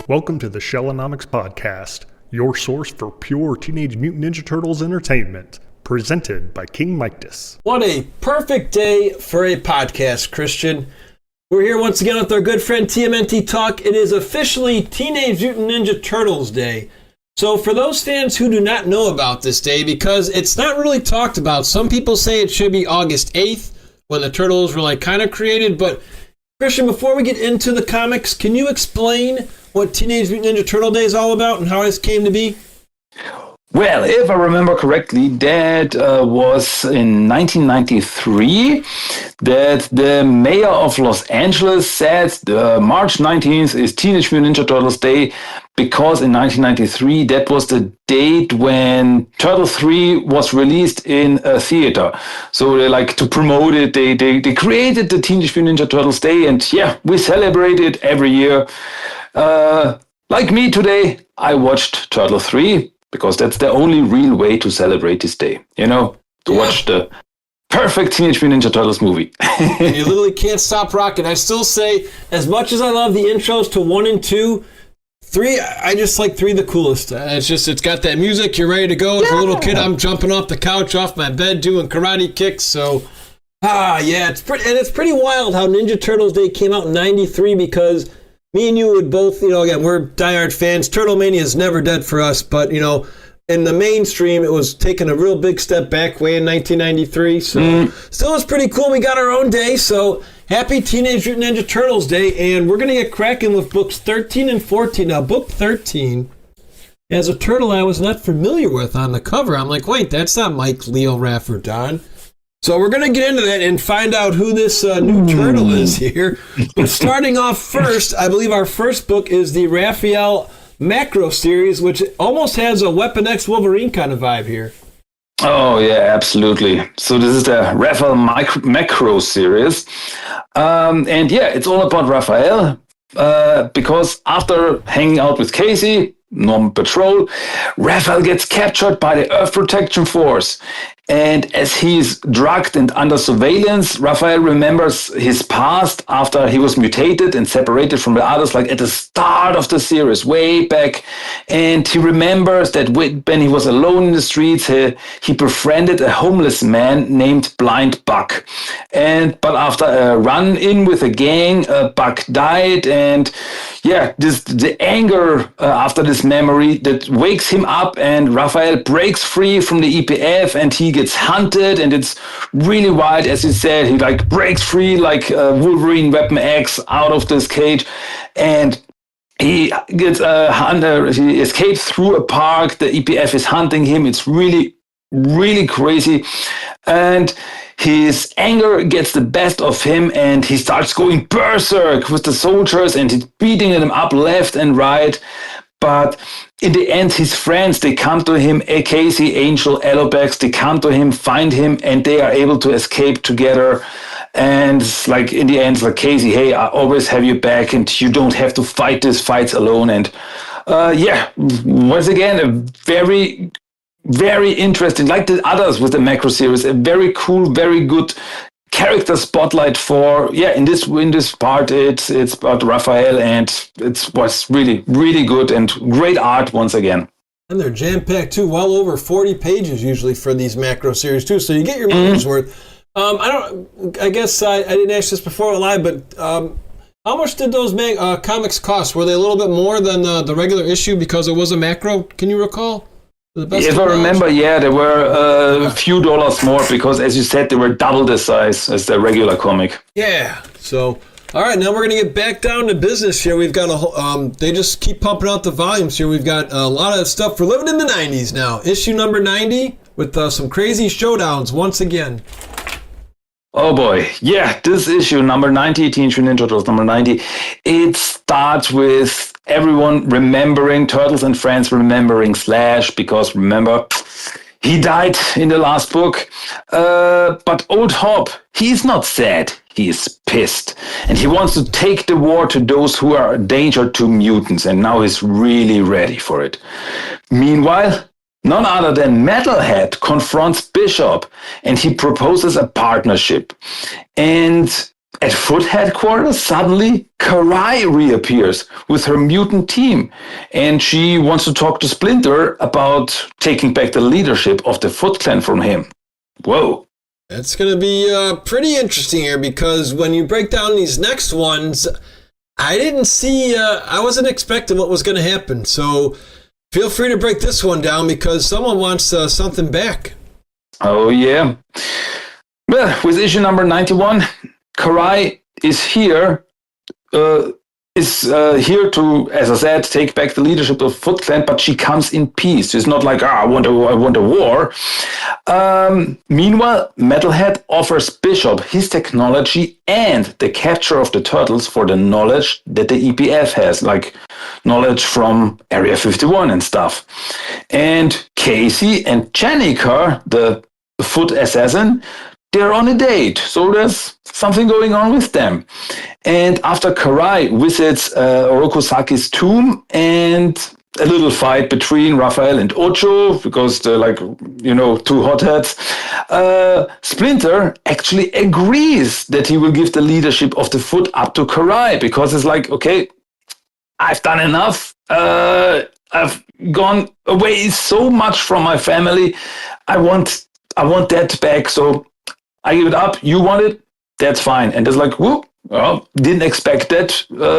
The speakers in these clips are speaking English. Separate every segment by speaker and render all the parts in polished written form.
Speaker 1: Welcome to the Shellonomics Podcast, your source for pure Teenage Mutant Ninja Turtles entertainment, presented by King Midas.
Speaker 2: What a perfect day for a podcast, Christian. We're here once again with our good friend TMNT Talk. It is officially Teenage Mutant Ninja Turtles Day. So for those fans who do not know about this day, because it's not really talked about, some people say it should be August 8th, when the Turtles were kind of created, but Christian, before we get into the comics, can you explain what Teenage Mutant Ninja Turtle Day is all about and how this came to be?
Speaker 3: Well, if I remember correctly, that was in 1993 that the mayor of Los Angeles said March 19th is Teenage Mutant Ninja Turtles Day because in 1993 that was the date when Turtle 3 was released in a theater. So they to promote it, they created the Teenage Mutant Ninja Turtles Day, and yeah, we celebrate it every year. Like me today, I watched Turtle 3. Because that's the only real way to celebrate this day, to watch the perfect Teenage Mutant Ninja Turtles movie.
Speaker 2: You literally can't stop rocking. I still say, as much as I love the intros to 1 and 2, 3, I just like 3 the coolest. It's got that music, you're ready to go. As a little kid, I'm jumping off the couch, off my bed, doing karate kicks. So, it's pretty wild how Ninja Turtles Day came out in 93 because me and you would both, again, we're diehard fans. Turtle Mania is never dead for us, but, in the mainstream, it was taking a real big step back way in 1993. So, still it's pretty cool. We got our own day. So, happy Teenage Mutant Ninja Turtles Day. And we're going to get cracking with books 13 and 14. Now, book 13, as a turtle I was not familiar with on the cover, I'm like, wait, that's not Mike, Leo, Raph, or Don. So we're going to get into that and find out who this new turtle is here. But starting off first, I believe our first book is the Raphael Macro series, which almost has a Weapon X Wolverine kind of vibe here.
Speaker 3: Oh, yeah, absolutely. So this is the Raphael Macro series. And yeah, it's all about Raphael because after hanging out with Casey, Normal Patrol, Raphael gets captured by the Earth Protection Force. And as he's drugged and under surveillance, Raphael remembers his past after he was mutated and separated from the others, at the start of the series, way back. And he remembers that when he was alone in the streets, he befriended a homeless man named Blind Buck. But after a run-in with a gang, Buck died. And yeah, the anger after this memory that wakes him up, and Raphael breaks free from the EPF and he gets hunted, and it's really wild. As you said, he breaks free like Wolverine Weapon X out of this cage, and he gets he escapes through a park. The EPF is hunting him. It's really, really crazy, and his anger gets the best of him, and he starts going berserk with the soldiers, and he's beating them up left and right. But in the end, his friends, they come to him, Casey, Angel, Alopex, they come to him, find him, and they are able to escape together. And in the end, Casey, hey, I always have you back, and you don't have to fight these fights alone. And once again, a very, very interesting, like the others with the Macro series, a very cool, very good character spotlight for in this part it's about Raphael, and it was really, really good and great art once again.
Speaker 2: And they're jam-packed too, well over 40 pages usually for these Macro series too, so you get your money's worth. I guess I didn't ask this before live, but how much did those comics cost? Were they a little bit more than the regular issue because it was a Macro? Can you recall?
Speaker 3: If I remember, there were a few dollars more because, as you said, they were double the size as the regular comic.
Speaker 2: Yeah. So, all right, now we're going to get back down to business here. We've got they just keep pumping out the volumes here. We've got a lot of stuff. We're living in the 90s now. Issue number 90 with some crazy showdowns once again.
Speaker 3: Oh boy, yeah, this issue, number 90, Teenage Mutant Ninja Turtles, number 90, it starts with everyone remembering, Turtles and Friends remembering Slash, because remember, he died in the last book. But Old Hob, he's not sad, he is pissed. And he wants to take the war to those who are a danger to mutants, and now he's really ready for it. Meanwhile, none other than Metalhead confronts Bishop, and he proposes a partnership. And at Foot headquarters, suddenly Karai reappears with her mutant team, and she wants to talk to Splinter about taking back the leadership of the Foot Clan from him. Whoa.
Speaker 2: That's going to be pretty interesting here, because when you break down these next ones, I wasn't expecting what was going to happen. So feel free to break this one down, because someone wants something back.
Speaker 3: Oh, yeah. Well, with issue number 91, Karai is here to, as I said, take back the leadership of Foot Clan, but she comes in peace. It's not like, I want a war. Meanwhile, Metalhead offers Bishop his technology and the capture of the turtles for the knowledge that the EPF has, like knowledge from Area 51 and stuff. And Casey and Janica, the Foot assassin, they're on a date, so there's something going on with them. And after Karai visits Orokusaki's tomb, and a little fight between Raphael and Ocho, because they're like, two hotheads, Splinter actually agrees that he will give the leadership of the Foot up to Karai, because it's like, okay, I've done enough. I've gone away so much from my family. I want that back, so I give it up. You want it? That's fine. And it's like, whoop. Well, didn't expect that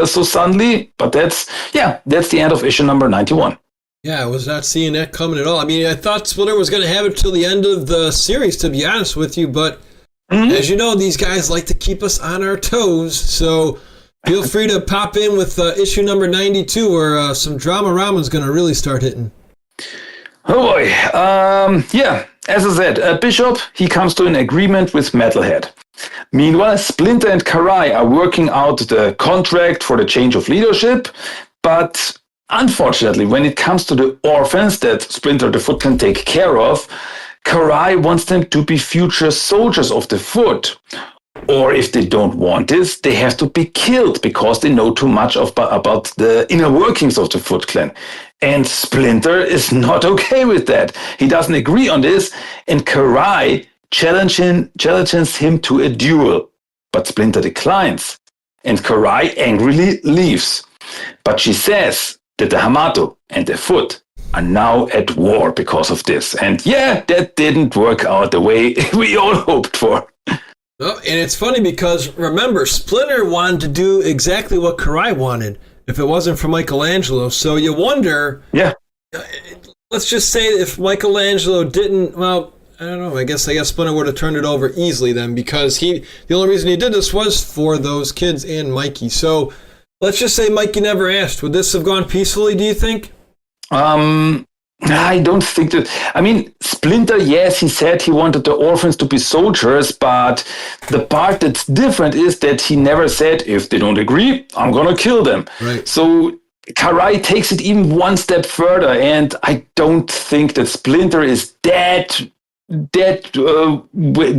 Speaker 3: so suddenly, but that's the end of issue number 91.
Speaker 2: Yeah, I was not seeing that coming at all. I mean, I thought Splinter was going to have it till the end of the series, to be honest with you, but as you know, these guys like to keep us on our toes, so feel free to pop in with issue number 92, where some drama rama's going to really start hitting.
Speaker 3: Oh boy. As I said, Bishop, he comes to an agreement with Metalhead. Meanwhile, Splinter and Karai are working out the contract for the change of leadership, but unfortunately, when it comes to the orphans that Splinter the Foot can take care of, Karai wants them to be future soldiers of the Foot. Or if they don't want this, they have to be killed because they know too much about the inner workings of the Foot Clan. And Splinter is not okay with that. He doesn't agree on this, and Karai challenges him to a duel. But Splinter declines, and Karai angrily leaves. But she says that the Hamato and the Foot are now at war because of this. And that didn't work out the way we all hoped for.
Speaker 2: Oh, and it's funny because, remember, Splinter wanted to do exactly what Karai wanted if it wasn't for Michelangelo. So you wonder, let's just say if Michelangelo didn't, well, I don't know, I guess Splinter would have turned it over easily then, because the only reason he did this was for those kids and Mikey. So let's just say Mikey never asked. Would this have gone peacefully, do you think?
Speaker 3: I don't think that. I mean, Splinter, yes, he said he wanted the orphans to be soldiers, but the part that's different is that he never said, if they don't agree, I'm going to kill them. Right. So Karai takes it even one step further, and I don't think that Splinter is that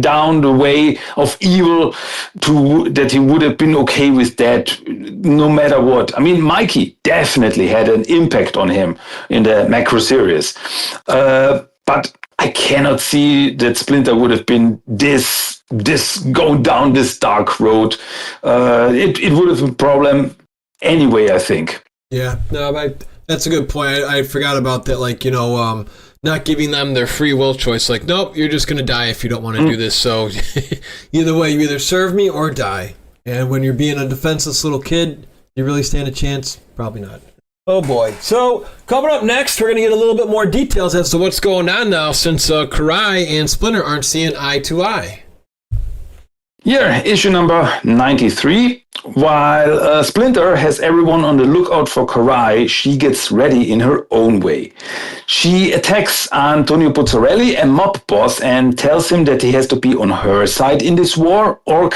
Speaker 3: down the way of evil that he would have been okay with that no matter what. I mean, Mikey definitely had an impact on him in the Macro series, but I cannot see that Splinter would have been this go down this dark road. It would have been a problem anyway, I think.
Speaker 2: Yeah, no, that's a good point. I forgot about that. Not giving them their free will choice. Like, nope, you're just going to die if you don't want to do this. So either way, you either serve me or die. And when you're being a defenseless little kid, you really stand a chance? Probably not. Oh, boy. So coming up next, we're going to get a little bit more details as to what's going on now, since Karai and Splinter aren't seeing eye to eye.
Speaker 3: Here, issue number 93. While Splinter has everyone on the lookout for Karai, she gets ready in her own way. She attacks Antonio Puzzarelli, a mob boss, and tells him that he has to be on her side in this war, or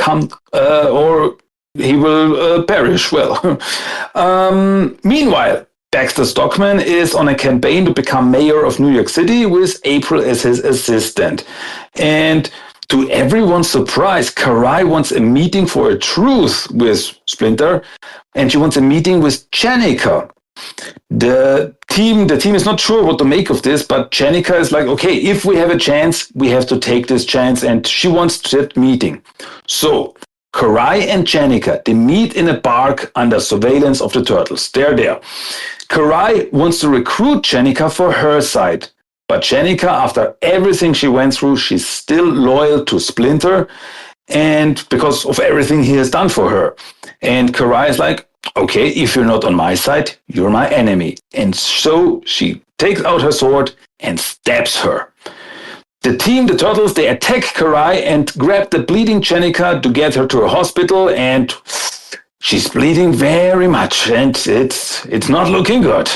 Speaker 3: he will perish. Well, meanwhile, Baxter Stockman is on a campaign to become mayor of New York City with April as his assistant. And to everyone's surprise, Karai wants a meeting for a truce with Splinter, and she wants a meeting with Janica. The team is not sure what to make of this, but Janica is like, okay, if we have a chance, we have to take this chance, and she wants that meeting. So Karai and Jennika, they meet in a park under surveillance of the turtles. They're there. Karai wants to recruit Jennika for her side. But Jennika, after everything she went through, she's still loyal to Splinter, and because of everything he has done for her. And Karai is like, okay, if you're not on my side, you're my enemy. And so she takes out her sword and stabs her. The team, the turtles, they attack Karai and grab the bleeding Jennika to get her to a hospital, and she's bleeding very much, and it's not looking good.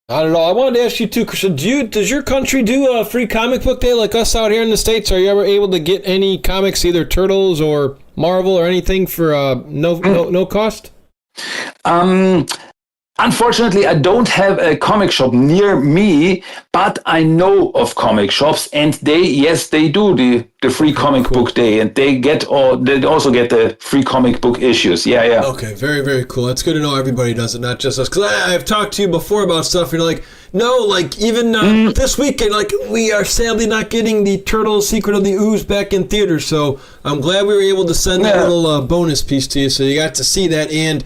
Speaker 2: I don't know. I wanted to ask you too, Christian. Does your country do a free comic book day like us out here in the States? Are you ever able to get any comics, either Turtles or Marvel or anything for no cost?
Speaker 3: Unfortunately, I don't have a comic shop near me, but I know of comic shops, and they do the free comic book day, and they also get the free comic book issues. Yeah.
Speaker 2: Okay, very, very cool. That's good to know everybody does it, not just us. Because I've talked to you before about stuff, and you're like, no, like even this weekend, like we are sadly not getting the Turtles Secret of the Ooze back in theaters. So I'm glad we were able to send that little bonus piece to you, so you got to see that. And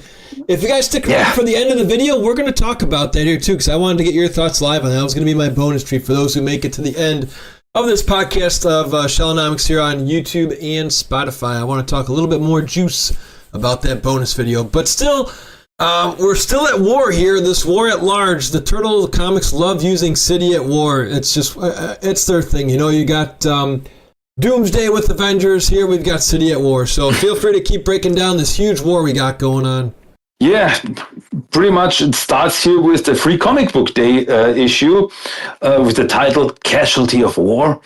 Speaker 2: if you guys stick around for the end of the video, we're going to talk about that here too, because I wanted to get your thoughts live on that. That was going to be my bonus treat for those who make it to the end of this podcast of Shellonomics here on YouTube and Spotify. I want to talk a little bit more juice about that bonus video. But still, we're still at war here, this war at large. The Turtle comics love using City at War. It's just, it's their thing. You know, you got Doomsday with Avengers. Here we've got City at War. So feel free to keep breaking down this huge war we got going on.
Speaker 3: Yeah, pretty much it starts here with the Free Comic Book Day issue with the title Casualty of War,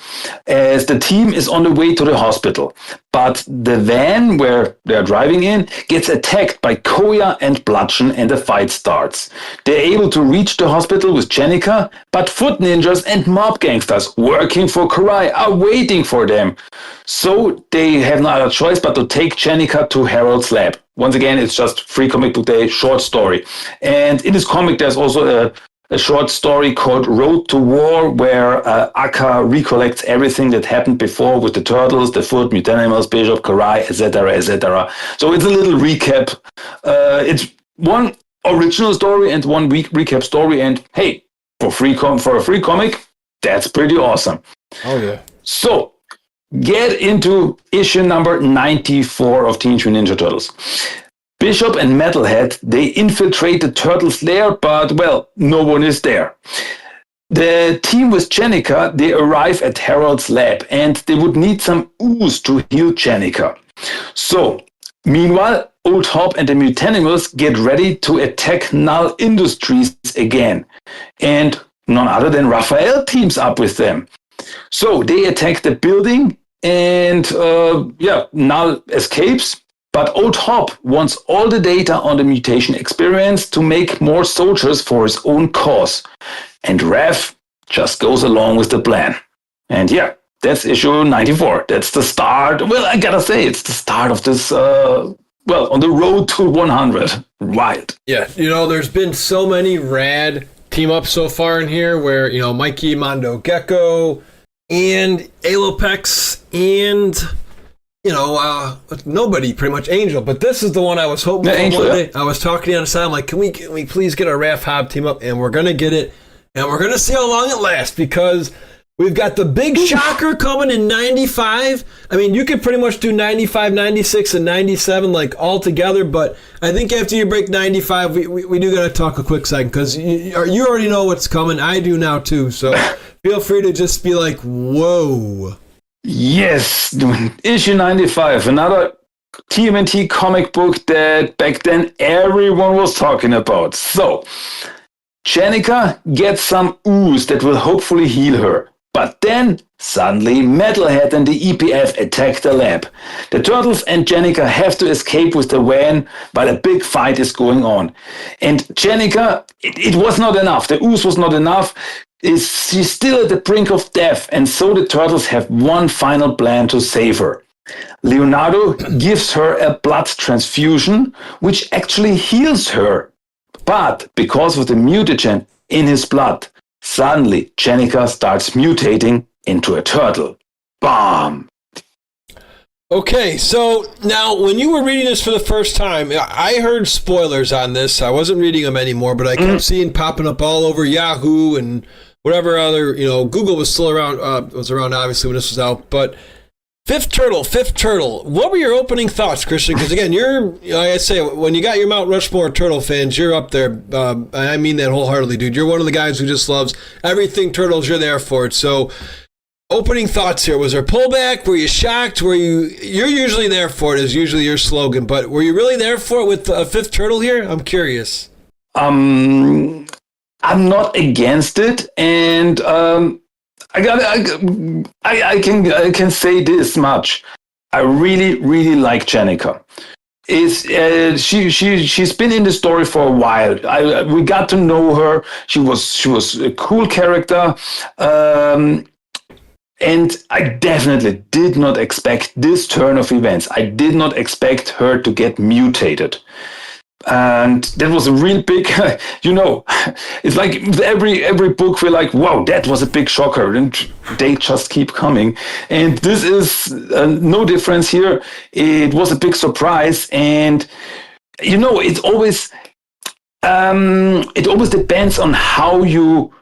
Speaker 3: as the team is on the way to the hospital. But the van where they're driving in gets attacked by Koya and Bludgeon, and the fight starts. They're able to reach the hospital with Jennika, but foot ninjas and mob gangsters working for Karai are waiting for them. So they have no other choice but to take Jennika to Harold's lab. Once again, it's just Free Comic Book Day, short story. And in this comic, there's also a short story called Road to War, where Akka recollects everything that happened before with the Turtles, the Foot, Mutanimals, Bishop, Karai, etc., etc. So it's a little recap. It's one original story and one week recap story. And hey, for a free comic, that's pretty awesome.
Speaker 2: Oh, yeah.
Speaker 3: So get into issue number 94 of Teenage Mutant Ninja Turtles. Bishop and Metalhead, they infiltrate the Turtles' lair, but, well, no one is there. The team with Jennika, they arrive at Harold's lab, and they would need some ooze to heal Jennika. So, meanwhile, Old Hop and the Mutanimals get ready to attack Null Industries again. And none other than Raphael teams up with them. So they attack the building, and Null escapes. But Old Hop wants all the data on the mutation experience to make more soldiers for his own cause. And Raph just goes along with the plan. And yeah, that's issue 94. That's the start. Well, I gotta say, it's the start of this, on the road to 100. Wild.
Speaker 2: Yeah, you know, there's been so many rad team-ups so far in here where, you know, Mikey, Mondo Gecko, and Alopex, and, you know, nobody, pretty much Angel. But this is the one I was hoping for
Speaker 3: Angel,
Speaker 2: one day. I was talking to you on the side, I'm like, can we please get a Raph Hobb team up? And we're going to get it. And we're going to see how long it lasts, because we've got the big shocker coming in 95. I mean, you could pretty much do 95, 96, and 97 like all together. But I think after you break 95, we do got to talk a quick second, because you already know what's coming. I do now too. So feel free to just be like, whoa.
Speaker 3: Yes, issue 95, another TMNT comic book that back then everyone was talking about. So, Jennika gets some ooze that will hopefully heal her. But then, suddenly, Metalhead and the EPF attack the lab. The Turtles and Jennika have to escape with the van while a big fight is going on. And Jennika, it was not enough. The ooze was not enough. She's still at the brink of death, and so the Turtles have one final plan to save her. Leonardo gives her a blood transfusion, which actually heals her. But because of the mutagen in his blood, suddenly Jennika starts mutating into a turtle. Bam!
Speaker 2: Okay, so now when you were reading this for the first time, I heard spoilers on this. I wasn't reading them anymore, but I kept seeing popping up all over Yahoo and whatever other, Google was still around, was around obviously when this was out. But Fifth Turtle. What were your opening thoughts, Christian? Because again, like I say, when you got your Mount Rushmore Turtle fans, you're up there. I mean that wholeheartedly, dude. You're one of the guys who just loves everything Turtles. You're there for it. So, opening thoughts here. Was there pullback? Were you shocked? You're usually there for it, is usually your slogan, but were you really there for it with Fifth Turtle here? I'm curious.
Speaker 3: I'm not against it, and I can say this much. I really, really like Jenica. She's been in the story for a while. We got to know her. She was a cool character. And I definitely did not expect this turn of events. I did not expect her to get mutated. And that was a real big, it's like every book we're like, wow, that was a big shocker. And they just keep coming. And this is no difference here. It was a big surprise. And, it always depends on how you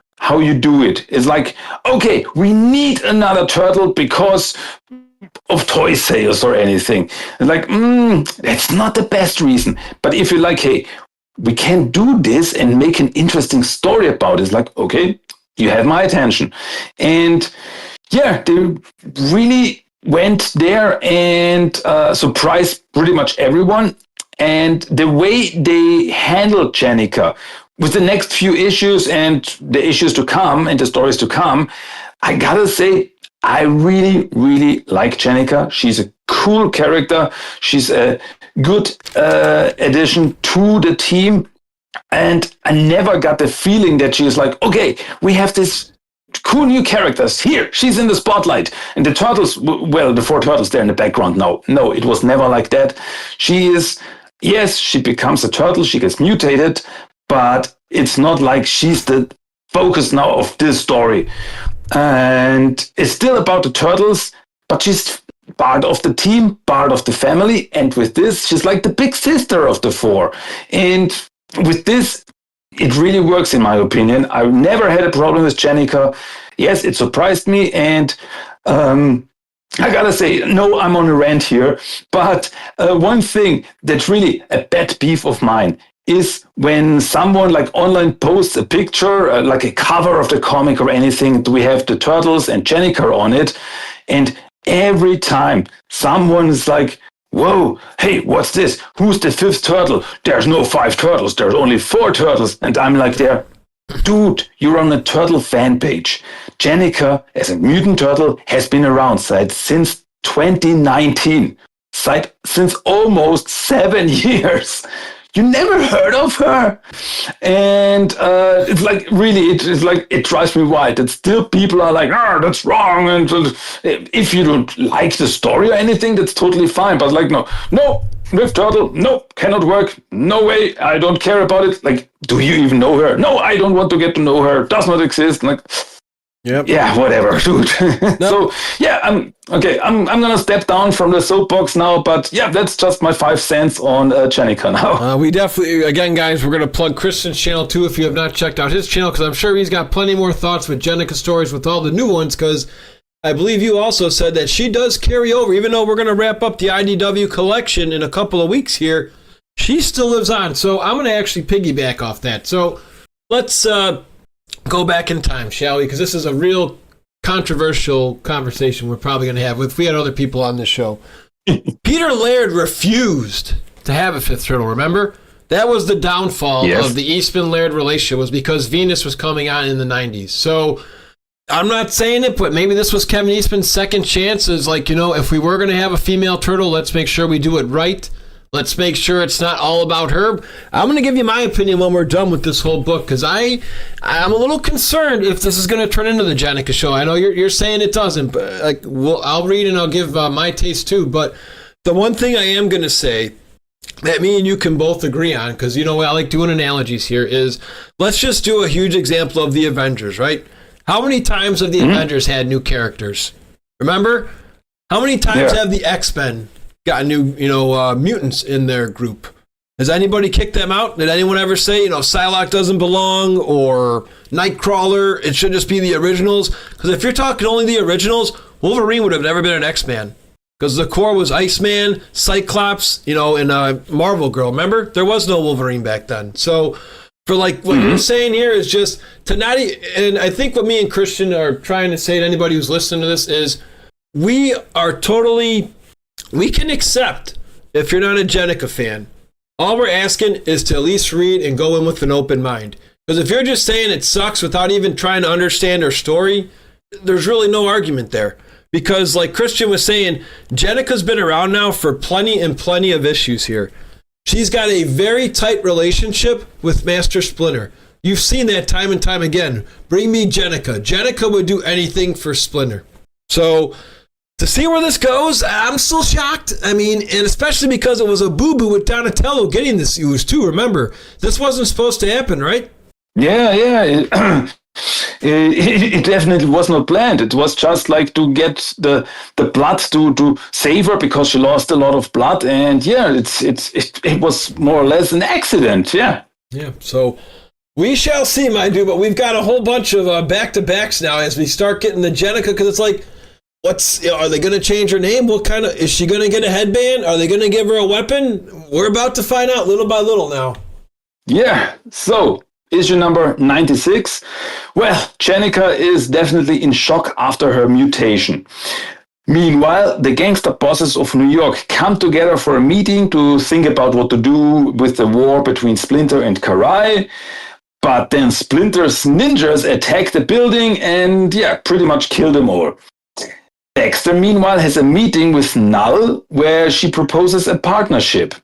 Speaker 3: do it. It's like, okay, we need another turtle because of toy sales or anything. It's like, that's not the best reason. But if you're like, hey, we can do this and make an interesting story about it, it's like, okay, you have my attention. And yeah, they really went there and surprised pretty much everyone. And the way they handled Jenica with the next few issues and the issues to come and the stories to come, I gotta say, I really, really like Jenica. She's a cool character. She's a good addition to the team. And I never got the feeling that she's like, okay, we have this cool new characters. Here, she's in the spotlight. And the turtles, well, the 4 turtles there in the background now. No, it was never like that. She becomes a turtle. She gets mutated. But it's not like she's the focus now of this story. And it's still about the turtles, but she's part of the team, part of the family. And with this, she's like the big sister of the 4. And with this, it really works, in my opinion. I've never had a problem with Jenica. Yes, it surprised me. And I gotta say, no, I'm on a rant here. But one thing that's really a pet peeve of mine is when someone like online posts a picture, like a cover of the comic or anything, we have the turtles and Jenica on it. And every time someone is like, whoa, hey, what's this? Who's the 5th turtle? There's no 5 turtles. There's only 4 turtles. And I'm like there, dude, you're on a turtle fan page. Jenica, as a mutant turtle, has been around since 2019. Since almost 7 years. You never heard of her? And it's like, really, it's like, it drives me wild that still people are like, that's wrong. And if you don't like the story or anything, that's totally fine. But like, no, Rift Turtle, no, cannot work. No way, I don't care about it. Like, do you even know her? No, I don't want to get to know her. Does not exist. Like,
Speaker 2: yep.
Speaker 3: Yeah, whatever, dude. So, yeah, I'm gonna step down from the soapbox now, but yeah, that's just my 5 cents on Jenica now.
Speaker 2: We definitely, again, guys, we're gonna plug Christian's channel too if you have not checked out his channel, because I'm sure he's got plenty more thoughts with Jenica stories with all the new ones, because I believe you also said that she does carry over, even though we're gonna wrap up the IDW collection in a couple of weeks here, she still lives on. So I'm gonna actually piggyback off that. So let's go back in time, shall we? Because this is a real controversial conversation we're probably going to have if we had other people on this show. Peter Laird refused to have a 5th turtle, remember? That was the downfall of the Eastman-Laird relationship, was because Venus was coming on in the 90s. So I'm not saying it, but maybe this was Kevin Eastman's second chance. Is like, if we were going to have a female turtle, let's make sure we do it right. Let's make sure it's not all about her. I'm going to give you my opinion when we're done with this whole book, because I'm a little concerned if this is going to turn into the Jenica show. I know you're saying it doesn't, but I'll read and I'll give my taste too. But the one thing I am going to say that me and you can both agree on, because I like doing analogies here, is let's just do a huge example of the Avengers, right? How many times have the Avengers had new characters? Remember? How many times have the X-Men got new, mutants in their group? Has anybody kicked them out? Did anyone ever say, Psylocke doesn't belong or Nightcrawler? It should just be the originals? Because if you're talking only the originals, Wolverine would have never been an X-Man. Because the core was Iceman, Cyclops, and Marvel Girl. Remember? There was no Wolverine back then. So for what you're saying here is just to not, and I think what me and Christian are trying to say to anybody who's listening to this is we can accept if you're not a Jenica fan. All we're asking is to at least read and go in with an open mind. Because if you're just saying it sucks without even trying to understand her story, there's really no argument there. Because like Christian was saying, Jenica's been around now for plenty of issues here. She's got a very tight relationship with Master Splinter. You've seen that time and time again. Bring me Jenica. Jenica would do anything for Splinter. So to see where this goes, I'm still shocked. I mean, and especially because it was a boo-boo with Donatello getting this news too. Remember, this wasn't supposed to happen, right?
Speaker 3: Yeah. It definitely was not planned. It was just like to get the blood to save her because she lost a lot of blood, and it was more or less an accident. Yeah.
Speaker 2: So we shall see, my dude. But we've got a whole bunch of back-to-backs now as we start getting the Jenica, because it's like, are they going to change her name? What kind of is she going to get a headband? Are they going to give her a weapon? We're about to find out little by little now.
Speaker 3: Yeah. So. Issue number 96. Well, Jenica is definitely in shock after her mutation. Meanwhile, the gangster bosses of New York come together for a meeting to think about what to do with the war between Splinter and Karai. But then Splinter's ninjas attack the building and, pretty much kill them all. Dexter, meanwhile, has a meeting with Null where she proposes a partnership.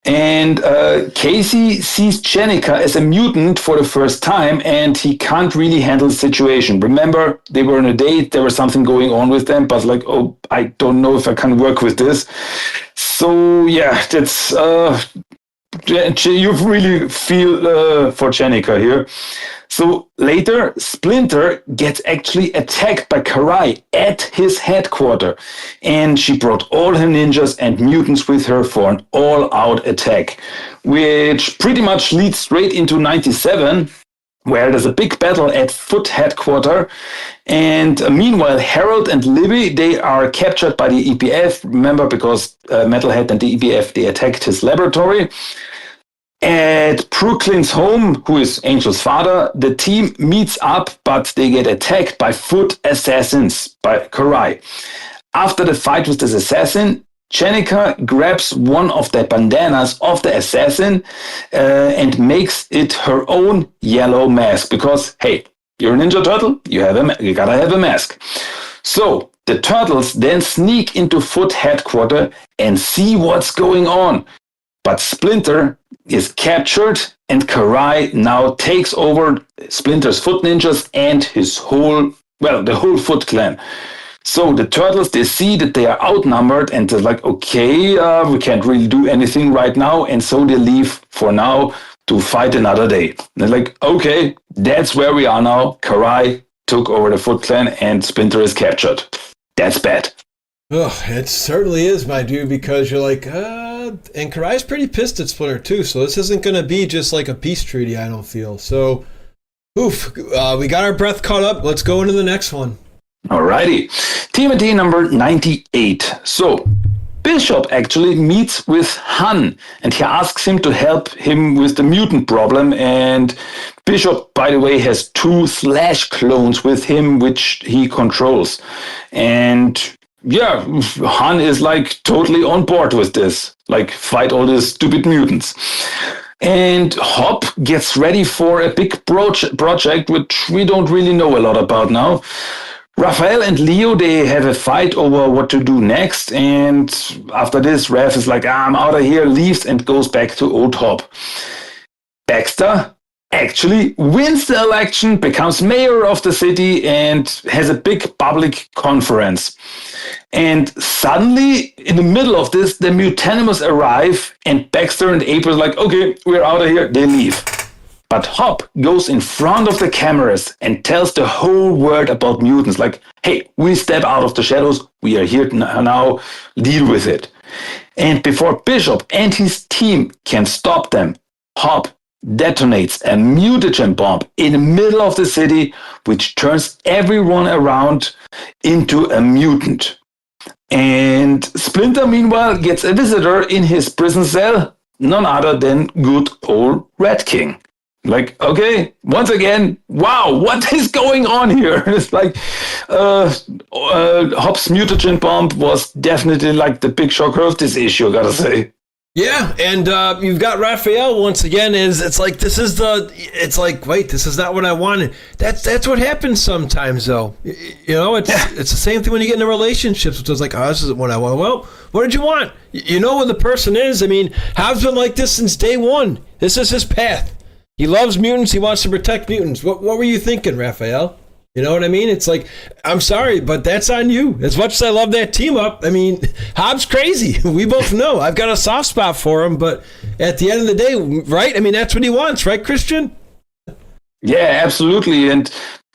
Speaker 3: And Casey sees Jenica as a mutant for the first time, and he can't really handle the situation. Remember, they were on a date, there was something going on with them, but I don't know if I can work with this. So, that's... you really feel for Jenica here. So later, Splinter gets actually attacked by Karai at his headquarters, and she brought all her ninjas and mutants with her for an all-out attack, which pretty much leads straight into 97, where there's a big battle at Foot headquarters, and meanwhile, Harold and Libby, they are captured by the EPF, remember, because Metalhead and the EPF, they attacked his laboratory. At Brooklyn's home, who is Angel's father, the team meets up, but they get attacked by foot assassins, by Karai. After the fight with this assassin, Jenica grabs one of the bandanas of the assassin and makes it her own yellow mask, because, hey, you're a Ninja Turtle, you gotta have a mask. So the Turtles then sneak into Foot headquarters and see what's going on. But Splinter is captured, and Karai now takes over Splinter's Foot Ninjas and the whole Foot clan. So the Turtles, they see that they are outnumbered, and they're like, okay, we can't really do anything right now, and so they leave for now to fight another day. And they're like, okay, that's where we are now. Karai took over the Foot clan, and Splinter is captured. That's bad.
Speaker 2: Oh, it certainly is, my dude, because you're like, and Karai's pretty pissed at Splinter too, so this isn't going to be just like a peace treaty, I don't feel. So, we got our breath caught up. Let's go into the next one.
Speaker 3: Alrighty. TMNT number 98. So, Bishop actually meets with Han, and he asks him to help him with the mutant problem, and Bishop, by the way, has 2 Slash clones with him, which he controls. And Han is totally on board with this. Fight all these stupid mutants. And Hop gets ready for a big project, which we don't really know a lot about now. Raphael and Leo, they have a fight over what to do next. And after this, Raph is like, I'm out of here, leaves and goes back to old Hop. Baxter actually wins the election, becomes mayor of the city, and has a big public conference. And suddenly, in the middle of this, the Mutanimals arrive, and Baxter and April are like, okay, we're out of here. They leave. But Hop goes in front of the cameras and tells the whole world about mutants. Like, hey, we step out of the shadows. We are here now. Deal with it. And before Bishop and his team can stop them, Hop detonates a mutagen bomb in the middle of the city, which turns everyone around into a mutant. And Splinter, meanwhile, gets a visitor in his prison cell, none other than good old Rat King. Like, okay, once again, wow, what is going on here? It's like Hop's mutagen bomb was definitely like the big shocker of this issue, I gotta say.
Speaker 2: Yeah, and you've got Raphael once again. It's like this is not what I wanted. That's what happens sometimes, though. You know, it's the same thing when you get into relationships. It's like, oh, this isn't what I want. Well, what did you want? You know who the person is. I mean, Hobbs been like this since day one. This is his path. He loves mutants. He wants to protect mutants. What were you thinking, Raphael? You know what I mean? It's like, I'm sorry, but that's on you. As much as I love that team up, I mean, Hobbs crazy. We both know. I've got a soft spot for him, but at the end of the day, right? I mean, that's what he wants, right, Christian?
Speaker 3: Yeah, absolutely. And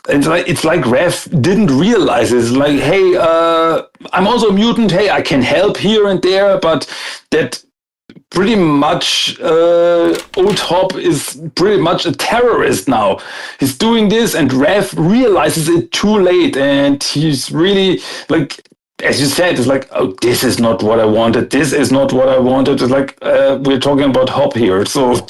Speaker 3: it's like Ref didn't realize it. It's like, hey, I'm also a mutant. Hey, I can help here and there, but that pretty much old Hop is pretty much a terrorist now. He's doing this and Rev realizes it too late, and he's really like, as you said, it's like, oh, this is not what I wanted. This is not what I wanted. It's like, we're talking about Hop here. So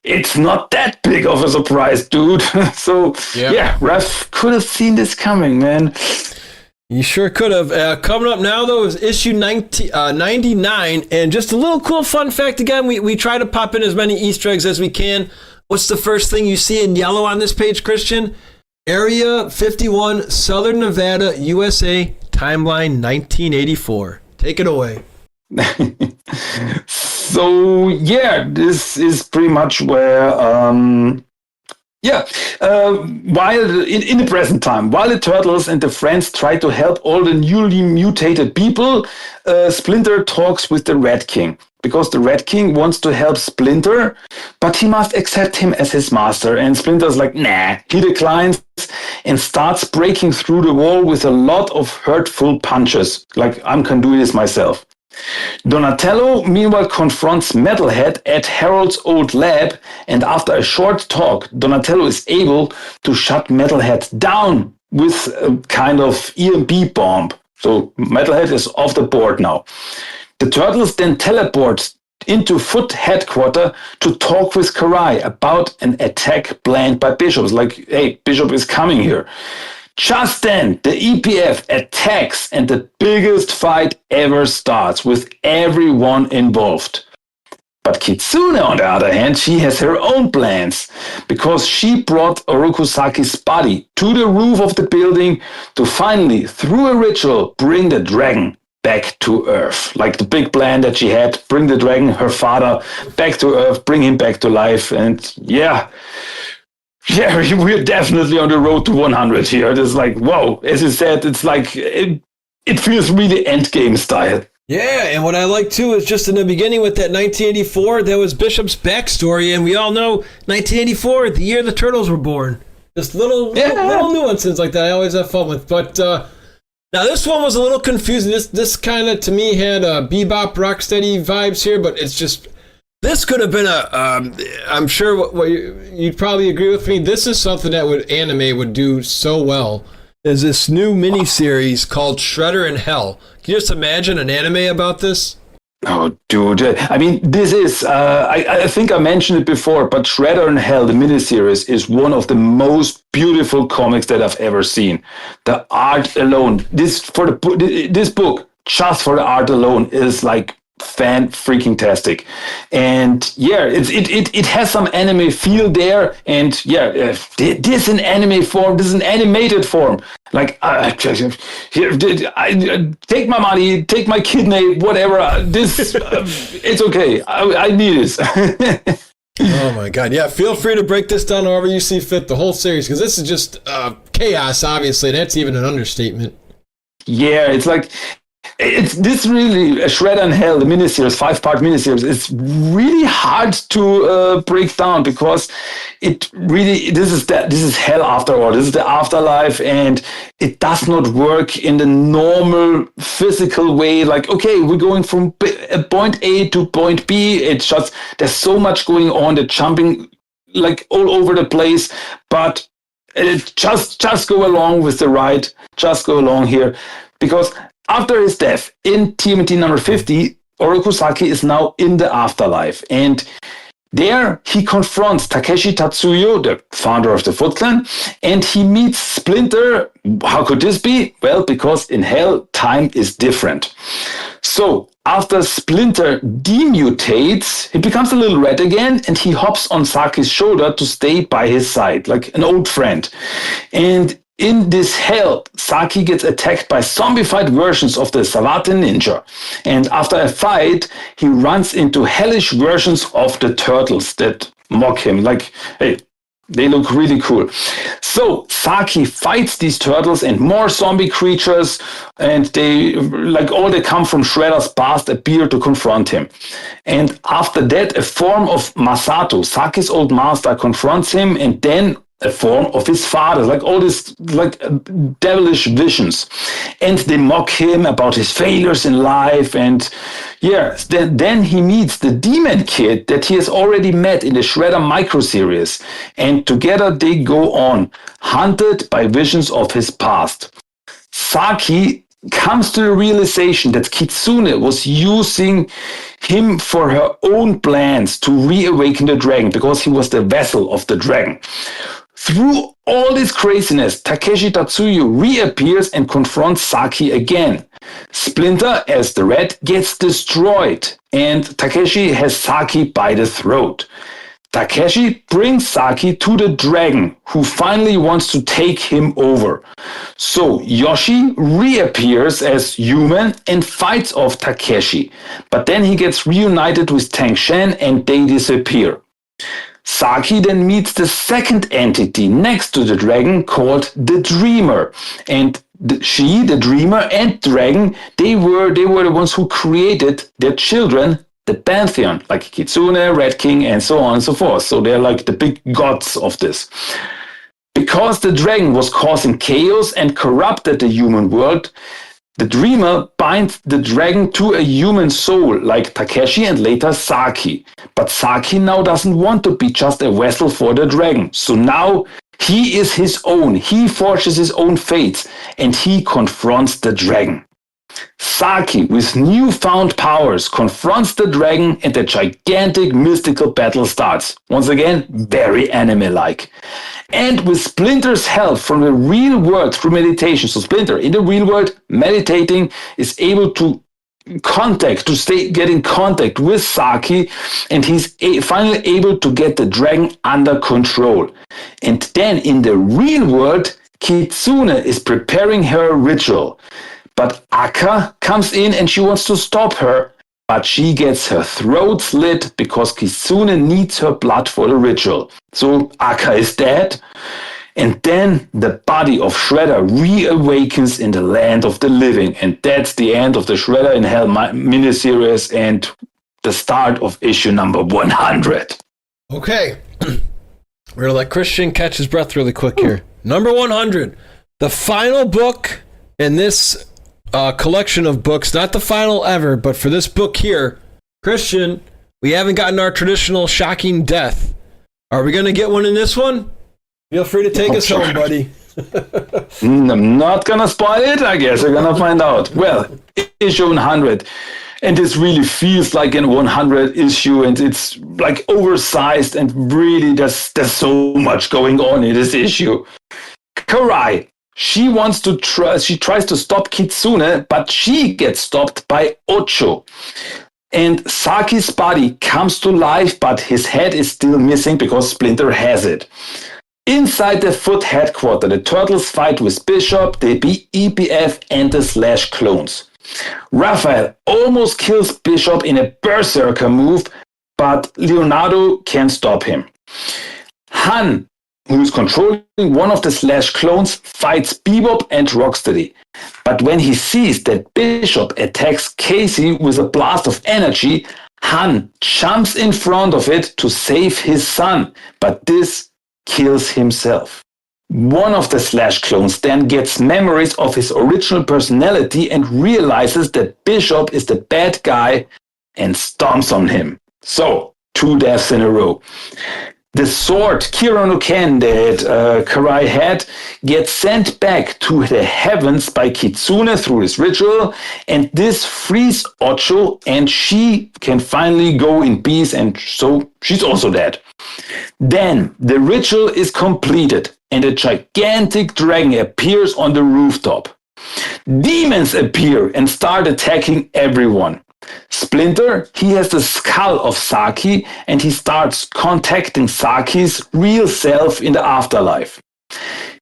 Speaker 3: it's not that big of a surprise, dude. So yeah, Rev could have seen this coming, man.
Speaker 2: You sure could have. Coming up now, though, is issue 99. And just a little cool fun fact again, we try to pop in as many Easter eggs as we can. What's the first thing you see in yellow on this page, Christian? Area 51, Southern Nevada, USA, timeline 1984. Take it away.
Speaker 3: So, yeah, this is pretty much where... while in the present time, while the Turtles and the friends try to help all the newly mutated people, Splinter talks with the Rat King, because the Rat King wants to help Splinter, but he must accept him as his master. And Splinter's like, nah, he declines and starts breaking through the wall with a lot of hurtful punches. Like, I can do this myself. Donatello, meanwhile, confronts Metalhead at Harold's old lab, and after a short talk, Donatello is able to shut Metalhead down with a kind of EMP bomb. So Metalhead is off the board now. The Turtles then teleport into Foot headquarters to talk with Karai about an attack planned by Bishop. It's like, hey, Bishop is coming here. Just then, the EPF attacks and the biggest fight ever starts with everyone involved. But Kitsune, on the other hand, she has her own plans, because she brought Orokusaki's body to the roof of the building to finally, through a ritual, bring the dragon back to Earth. Like the big plan that she had, bring the dragon, her father, back to Earth, bring him back to life. And yeah, we're definitely on the road to 100 here. It's like, whoa, as you said, it's like, it feels really endgame style.
Speaker 2: Yeah, and what I like too is just in the beginning with that 1984, that was Bishop's backstory, and we all know 1984, the year the Turtles were born. Just little nuances like that I always have fun with. But now this one was a little confusing. This kind of, to me, had Bebop, Rocksteady vibes here, but it's just... This could have been I'm sure what you'd probably agree with me. This is something that anime would do so well. Is this new miniseries called Shredder in Hell. Can you just imagine an anime about this?
Speaker 3: Oh, dude. I mean, this is, I think I mentioned it before, but Shredder in Hell, the miniseries, is one of the most beautiful comics that I've ever seen. The art alone, this book, just for the art alone, is like fan-freaking-tastic. And yeah, it has some anime feel there, and yeah, this is an anime form, this is an animated form. Like, here, take my money, take my kidney, whatever, this, it's okay, I need this.
Speaker 2: Oh my god, yeah, feel free to break this down however you see fit, the whole series, because this is just chaos, obviously, that's even an understatement.
Speaker 3: Yeah, it's like, It's this really Shredder in Hell, the miniseries, 5-part miniseries. It's really hard to break down because it really this is hell after all. This is the afterlife, and it does not work in the normal physical way. Like, okay, we're going from point A to point B. It's just there's so much going on. They're jumping like all over the place, but just go along with the ride. Just go along here, because after his death in TMNT number 50, Orokusaki is now in the afterlife, and there he confronts Takeshi Tatsuyo, the founder of the Foot Clan, and he meets Splinter. How could this be? Well, because in hell, time is different. So after Splinter demutates, he becomes a little red again, and he hops on Saki's shoulder to stay by his side, like an old friend. And in this hell, Saki gets attacked by zombified versions of the Savate ninja. And after a fight, he runs into hellish versions of the turtles that mock him. Like, hey, they look really cool. So Saki fights these turtles and more zombie creatures, and they come from Shredder's past, appear to confront him. And after that, a form of Masato, Saki's old master, confronts him, and then a form of his father, like all these devilish visions, and they mock him about his failures in life. And then he meets the demon kid that he has already met in the Shredder micro series, and together they go on, hunted by visions of his past. Saki comes to the realization that Kitsune was using him for her own plans to reawaken the dragon, because he was the vessel of the dragon. Through all this craziness, Takeshi Tatsuyo reappears and confronts Saki again. Splinter, as the Red, gets destroyed, and Takeshi has Saki by the throat. Takeshi brings Saki to the dragon, who finally wants to take him over. So Yoshi reappears as human and fights off Takeshi, but then he gets reunited with Tang Shen and they disappear. Saki then meets the second entity next to the dragon called the Dreamer, and the Dreamer and Dragon, they were the ones who created their children, the Pantheon, like Kitsune, Red King, and so on and so forth. So they're like the big gods of this. Because the dragon was causing chaos and corrupted the human world, the Dreamer binds the dragon to a human soul, like Takeshi and later Saki. But Saki now doesn't want to be just a vessel for the dragon. So now he is his own. He forges his own fates, and he confronts the dragon. Saki, with newfound powers, confronts the dragon, and the gigantic mystical battle starts. Once again, very anime-like. And with Splinter's help from the real world through meditation, so Splinter in the real world meditating is able to get in contact with Saki, and he's finally able to get the dragon under control. And then in the real world, Kitsune is preparing her ritual. But Akka comes in and she wants to stop her, but she gets her throat slit because Kitsune needs her blood for the ritual. So Akka is dead, and then the body of Shredder reawakens in the land of the living, and that's the end of the Shredder in Hell miniseries and the start of issue number 100.
Speaker 2: Okay, we're gonna let Christian catch his breath really quick here. Number 100, the final book in this collection of books, not the final ever, but for this book here. Christian, we haven't gotten our traditional shocking death. Are we going to get one in this one? Feel free to take us home, buddy.
Speaker 3: I'm not going to spoil it. I guess we're going to find out. Well, issue 100. And this really feels like a 100 issue, and it's like oversized, and really there's so much going on in this issue. Karai. She tries to stop Kitsune, but she gets stopped by Ocho. And Saki's body comes to life, but his head is still missing because Splinter has it. Inside the Foot headquarters, the Turtles fight with Bishop, the EPF, and the Slash clones. Raphael almost kills Bishop in a berserker move, but Leonardo can stop him. Han who is controlling one of the Slash clones, fights Bebop and Rocksteady. But when he sees that Bishop attacks Casey with a blast of energy, Han jumps in front of it to save his son, but this kills himself. One of the Slash clones then gets memories of his original personality and realizes that Bishop is the bad guy and stomps on him. So, 2 deaths in a row. The sword Kira no Ken that Karai had gets sent back to the heavens by Kitsune through his ritual, and this frees Ocho, and she can finally go in peace, and so she's also dead. Then the ritual is completed, and a gigantic dragon appears on the rooftop. Demons appear and start attacking everyone. Splinter, he has the skull of Saki, and he starts contacting Saki's real self in the afterlife.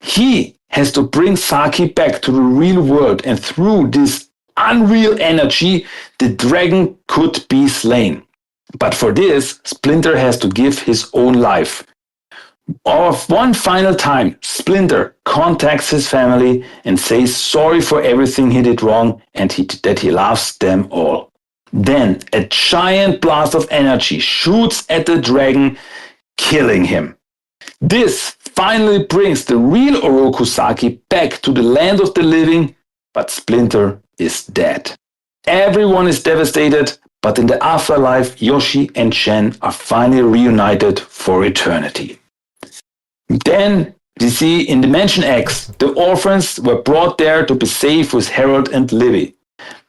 Speaker 3: He has to bring Saki back to the real world, and through this unreal energy, the dragon could be slain. But for this, Splinter has to give his own life. Of one final time, Splinter contacts his family and says sorry for everything he did wrong and that he loves them all. Then a giant blast of energy shoots at the dragon, killing him. This finally brings the real Oroku Saki back to the land of the living, but Splinter is dead. Everyone is devastated, but in the afterlife, Yoshi and Shen are finally reunited for eternity. Then, you see, in Dimension X, the orphans were brought there to be safe with Harold and Livy.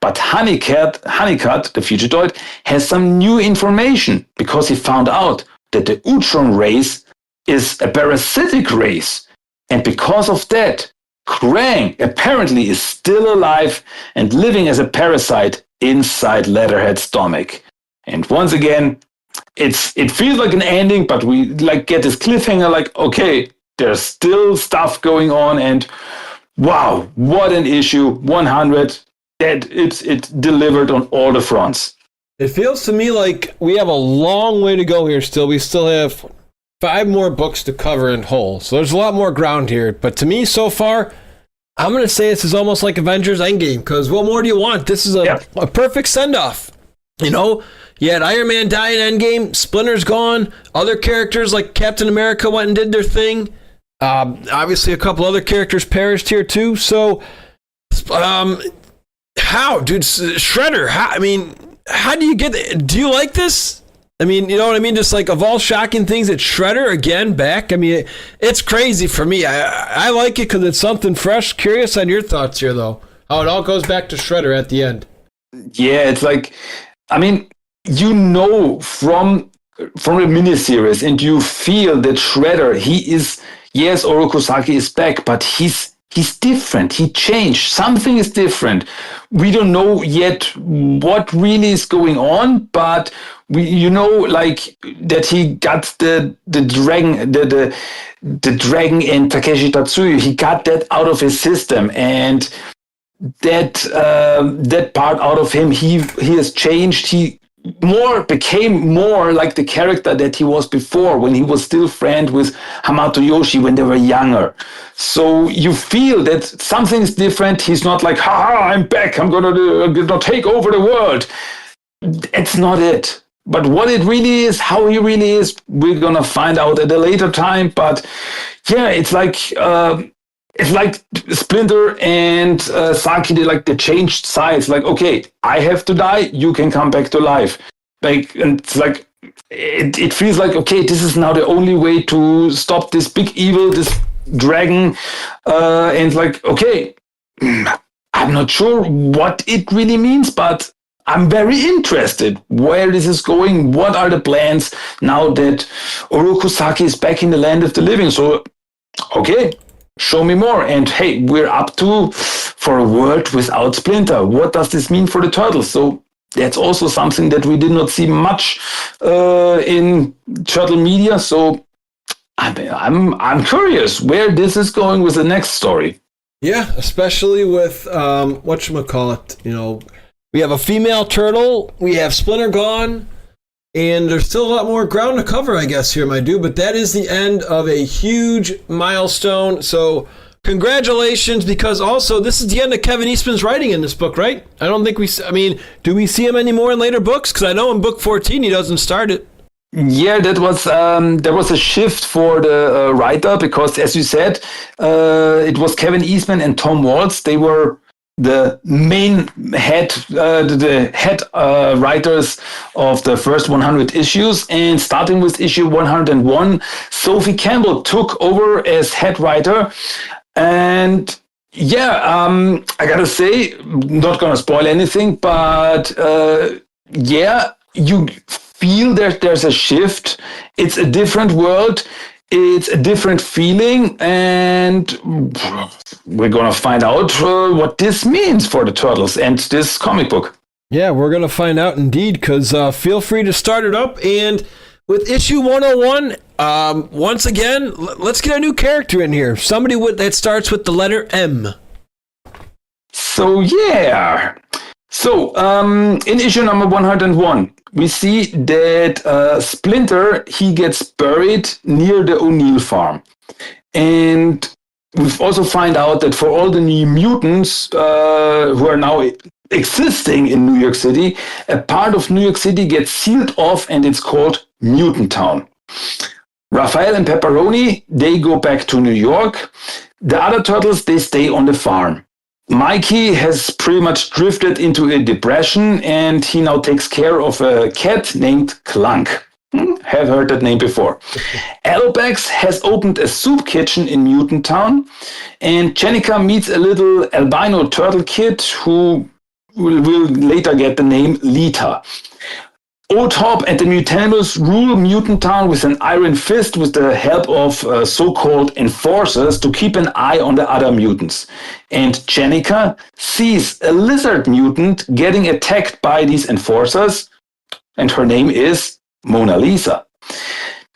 Speaker 3: But Honeycutt, the Fugitoid, has some new information because he found out that the Utron race is a parasitic race. And because of that, Krang apparently is still alive and living as a parasite inside Leatherhead's stomach. And once again, it feels like an ending, but we get this cliffhanger like, okay, there's still stuff going on, and wow, what an issue, 100. That it's delivered on all the fronts.
Speaker 2: It feels to me like we have a long way to go here still. We still have 5 more books to cover in whole. So there's a lot more ground here. But to me, so far, I'm going to say this is almost like Avengers Endgame. Because what more do you want? This is a perfect send-off. You know, you had Iron Man die in Endgame. Splinter's gone. Other characters like Captain America went and did their thing. Obviously, a couple other characters perished here too. So, how, dude? Shredder, how do you get it? Do you like this? I mean, you know what I mean? Just like, of all shocking things, it's Shredder again back. I mean, it's crazy for me. I like it because it's something fresh. Curious on your thoughts here, though. How it all goes back to Shredder at the end.
Speaker 3: Yeah, it's like, I mean, you know from the miniseries, and you feel that Shredder, he is, yes, Oroku Saki is back, but he's different. He changed. Something is different. We don't know yet what really is going on, but we, like that he got the dragon, the dragon in Takeshi Tatsuya. He got that out of his system, and that part out of him. He has changed. He became more like the character that he was before, when he was still friend with Hamato Yoshi when they were younger. So you feel that something is different. He's not like, I'm back, I'm gonna take over the world. It's not it. But what it really is, how he really is, we're gonna find out at a later time. But yeah, it's like Splinter and Saki, they changed sides. Like, okay, I have to die, you can come back to life. Like, and it's like, it feels like, okay, this is now the only way to stop this big evil, this dragon. And like, okay, I'm not sure what it really means, but I'm very interested where this is going. What are the plans now that Oroku Saki is back in the land of the living? So, okay, show me more. And hey, we're up to for a world without Splinter. What does this mean for the Turtles? So that's also something that we did not see much in Turtle media. So I'm curious where this is going with the next story.
Speaker 2: Yeah, especially with whatchamacallit, we have a female turtle, we have Splinter gone. And there's still a lot more ground to cover, I guess, here, my dude. But that is the end of a huge milestone. So congratulations, because also this is the end of Kevin Eastman's writing in this book, right? I don't think do we see him anymore in later books? Because I know in book 14 he doesn't start it.
Speaker 3: Yeah, that was there was a shift for the writer, because, as you said, it was Kevin Eastman and Tom Waltz. They were the main head writers of the first 100 issues, and starting with issue 101, Sophie Campbell took over as head writer. And I gotta say, not gonna spoil anything, but you feel that there's a shift. It's a different world. It's a different feeling, and we're going to find out what this means for the Turtles and this comic book.
Speaker 2: Yeah, we're going to find out indeed, because feel free to start it up. And with issue 101, once again, let's get a new character in here. Somebody that starts with the letter M.
Speaker 3: So, in issue number 101, we see that Splinter, he gets buried near the O'Neill farm. And we've also find out that for all the new mutants who are now existing in New York City, a part of New York City gets sealed off, and it's called Mutant Town. Raphael and Pepperoni, they go back to New York. The other Turtles, they stay on the farm. Mikey has pretty much drifted into a depression, and he now takes care of a cat named Clunk. Have heard that name before. Alopex has opened a soup kitchen in Mutant Town, and Jenica meets a little albino turtle kid who will later get the name Lita. O-Top and the Mutandos rule Mutant Town with an iron fist with the help of so-called enforcers to keep an eye on the other mutants. And Jenica sees a lizard mutant getting attacked by these enforcers, and her name is Mona Lisa.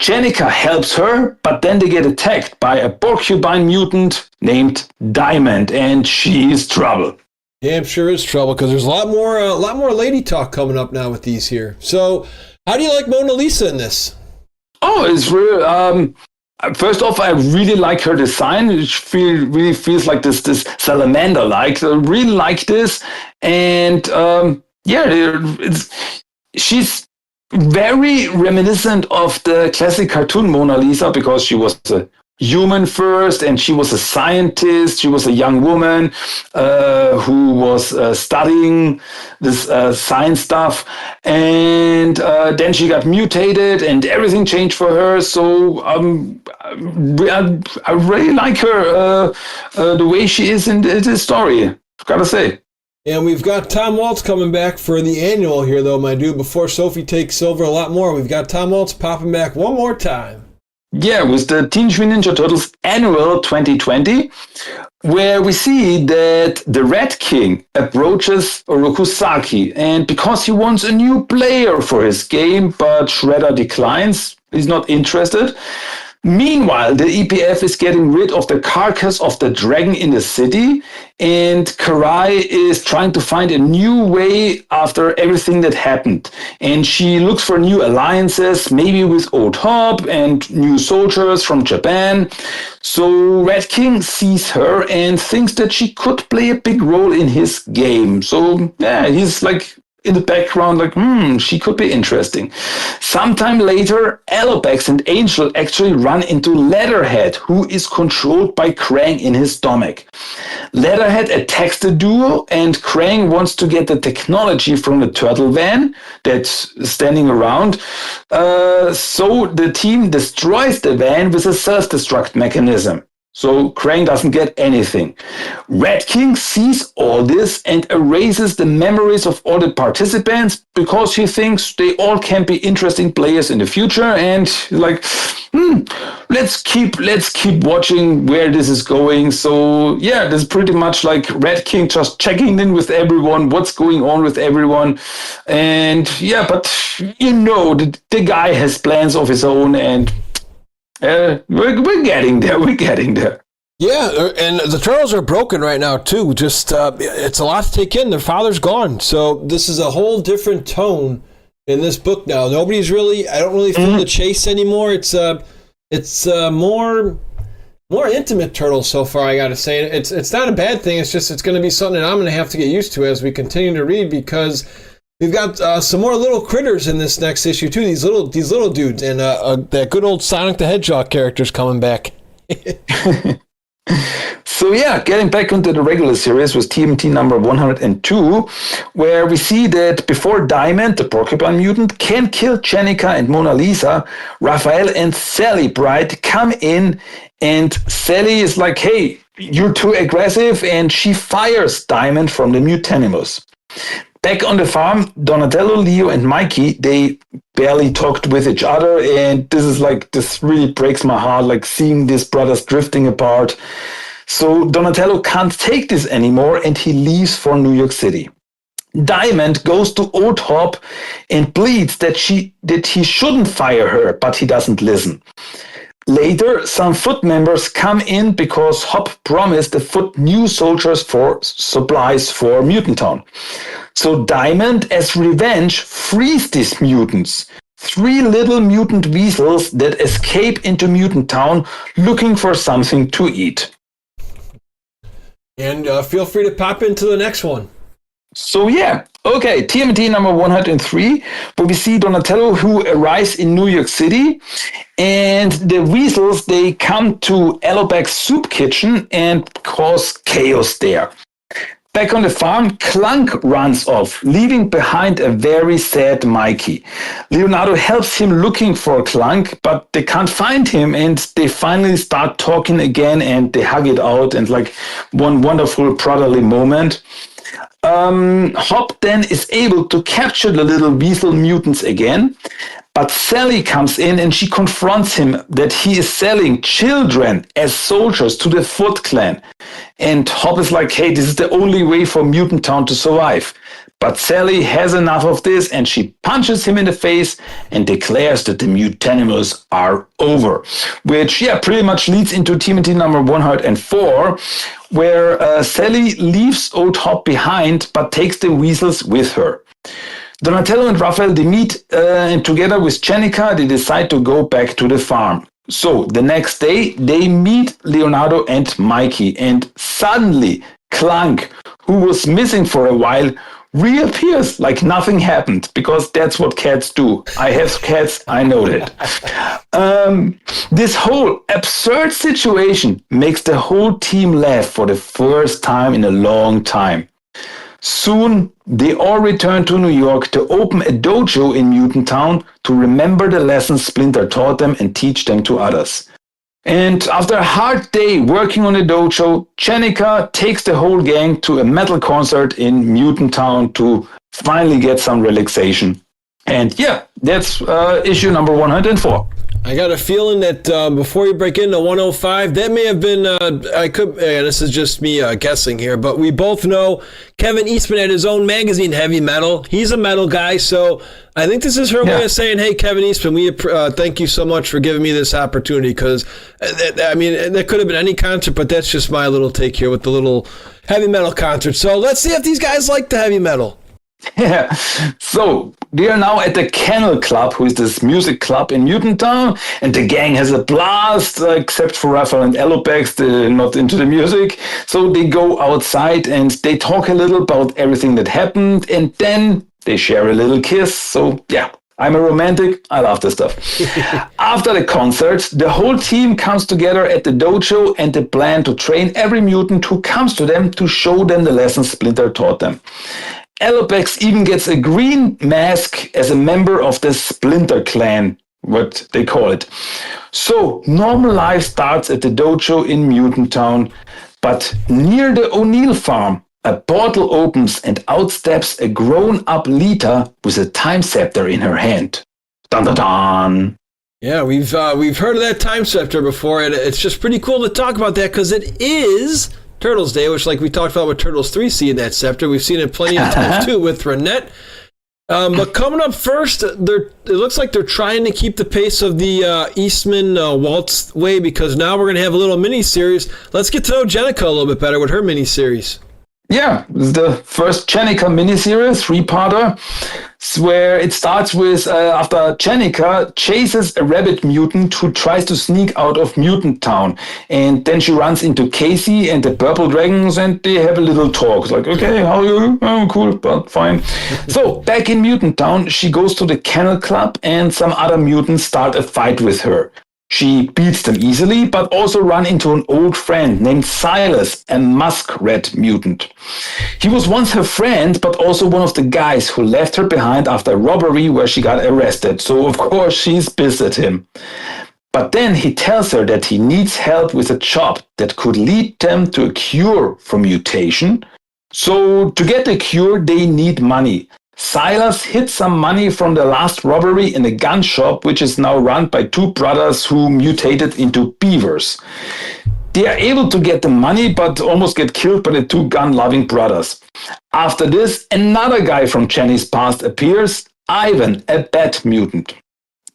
Speaker 3: Jenica helps her, but then they get attacked by a porcupine mutant named Diamond, and she's trouble.
Speaker 2: Damn sure is trouble, because there's a lot more lady talk coming up now with these here. So, how do you like Mona Lisa in this?
Speaker 3: Oh, it's real. First off, I really like her design. It really feels like this salamander-like. I really like this, and she's very reminiscent of the classic cartoon Mona Lisa, because she was a human first, and she was a scientist. She was a young woman who was studying this science stuff, and then she got mutated, and everything changed for her. So I really like her, the way she is in this story, gotta say.
Speaker 2: And we've got Tom Waltz coming back for the annual here, though, my dude. Before Sophie takes over a lot more, we've got Tom Waltz popping back one more time.
Speaker 3: Yeah, with the Teenage Mutant Ninja Turtles Annual 2020, where we see that the Red King approaches Orokusaki, and because he wants a new player for his game, but Shredder declines, he's not interested. Meanwhile, the EPF is getting rid of the carcass of the dragon in the city, and Karai is trying to find a new way after everything that happened. And she looks for new alliances, maybe with O-Top and new soldiers from Japan. So Red King sees her and thinks that she could play a big role in his game. So yeah, he's like in the background, like, she could be interesting. Sometime later, Alopex and Angel actually run into Leatherhead, who is controlled by Krang in his stomach. Leatherhead attacks the duo, and Krang wants to get the technology from the turtle van that's standing around. So the team destroys the van with a self-destruct mechanism. So Krang doesn't get anything. Red King sees all this and erases the memories of all the participants because he thinks they all can be interesting players in the future, and like, let's keep watching where this is going. So yeah, this is pretty much like Red King just checking in with everyone, what's going on with everyone. And yeah, but the guy has plans of his own, and we're getting there.
Speaker 2: Yeah, and the Turtles are broken right now, too. Just, it's a lot to take in. Their father's gone. So this is a whole different tone in this book now. I don't really feel the chase anymore. It's more intimate Turtles so far, I gotta say. It's not a bad thing. It's just it's going to be something that I'm going to have to get used to as we continue to read, because we've got some more little critters in this next issue too. These little dudes, and that good old Sonic the Hedgehog character's coming back.
Speaker 3: So yeah, getting back into the regular series with TMT number 102, where we see that before Diamond, the porcupine mutant, can kill Jennica and Mona Lisa, Raphael and Sally Bright come in, and Sally is like, hey, you're too aggressive, and she fires Diamond from the Mutanimals. Back on the farm, Donatello, Leo, and Mikey, they barely talked with each other, and this really breaks my heart, like seeing these brothers drifting apart. So Donatello can't take this anymore, and he leaves for New York City. Diamond goes to Old Hop and pleads that he shouldn't fire her, but he doesn't listen. Later, some Foot members come in because Hop promised the Foot new soldiers for supplies for Mutant Town. So Diamond, as revenge, frees these mutants. 3 little mutant weasels that escape into Mutant Town looking for something to eat.
Speaker 2: And feel free to pop into the next one.
Speaker 3: So yeah, okay, TMNT number 103, where we see Donatello who arrives in New York City, and the weasels, they come to Alobac's soup kitchen and cause chaos there. Back on the farm, Clunk runs off, leaving behind a very sad Mikey. Leonardo helps him looking for Clunk, but they can't find him, and they finally start talking again, and they hug it out, and like one wonderful brotherly moment. Hop then is able to capture the little weasel mutants again, but Sally comes in and she confronts him that he is selling children as soldiers to the Foot Clan. And Hop is like, hey, this is the only way for Mutant Town to survive. But Sally has enough of this, and she punches him in the face and declares that the Mutanimals are over. Which, yeah, pretty much leads into TMNT number 104, where Sally leaves Old Hop behind, but takes the weasels with her. Donatello and Raphael, they meet, and together with Jennica, they decide to go back to the farm. So, the next day, they meet Leonardo and Mikey, and suddenly, Clunk, who was missing for a while, reappears like nothing happened, because that's what cats do. I have cats, I know that. This whole absurd situation makes the whole team laugh for the first time in a long time. Soon, they all return to New York to open a dojo in Mutant Town to remember the lessons Splinter taught them and teach them to others. And after a hard day working on the dojo, Jennica takes the whole gang to a metal concert in Mutant Town to finally get some relaxation. And yeah, that's issue number 104.
Speaker 2: I got a feeling that before you break into 105, that may have been, this is just me guessing here, but we both know Kevin Eastman had his own magazine, Heavy Metal. He's a metal guy, so I think this is her way of saying, hey, Kevin Eastman, we thank you so much for giving me this opportunity, because, that could have been any concert, but that's just my little take here with the little heavy metal concert. So let's see if these guys like the heavy metal.
Speaker 3: Yeah, so we are now at the Kennel Club, who is this music club in Mutant Town, and the gang has a blast, except for Raphael and Alopex, they're not into the music. So they go outside and they talk a little about everything that happened, and then they share a little kiss. So yeah, I'm a romantic, I love this stuff. After the concert, the whole team comes together at the dojo, and they plan to train every mutant who comes to them to show them the lessons Splinter taught them. Alopex even gets a green mask as a member of the Splinter Clan, what they call it. So, normal life starts at the dojo in Mutant Town, but near the O'Neill farm, a portal opens and out steps a grown-up Lita with a time scepter in her hand. Dun dun dun!
Speaker 2: Yeah, we've heard of that time scepter before, and it's just pretty cool to talk about that, because it is Turtles Day, which, like we talked about with Turtles 3 seeing that scepter. We've seen it plenty of times, too, with Renette. But coming up first, it looks like they're trying to keep the pace of the Eastman Waltz way, because now we're going to have a little mini-series. Let's get to know Jennica a little bit better with her mini-series.
Speaker 3: Yeah, it's the first Chenika miniseries, three-parter, where it starts with after Chenika chases a rabbit mutant who tries to sneak out of Mutant Town. And then she runs into Casey and the Purple Dragons, and they have a little talk. It's like, okay, how are you? Oh, cool, but fine. So, back in Mutant Town, she goes to the Kennel Club, and some other mutants start a fight with her. She beats them easily, but also run into an old friend named Silas, a muskrat mutant. He was once her friend, but also one of the guys who left her behind after a robbery where she got arrested. So, of course, she's pissed at him. But then he tells her that he needs help with a job that could lead them to a cure for mutation. So, to get the cure, they need money. Silas hid some money from the last robbery in a gun shop, which is now run by two brothers who mutated into beavers. They are able to get the money, but almost get killed by the two gun-loving brothers. After this, another guy from Jenny's past appears, Ivan, a bat mutant.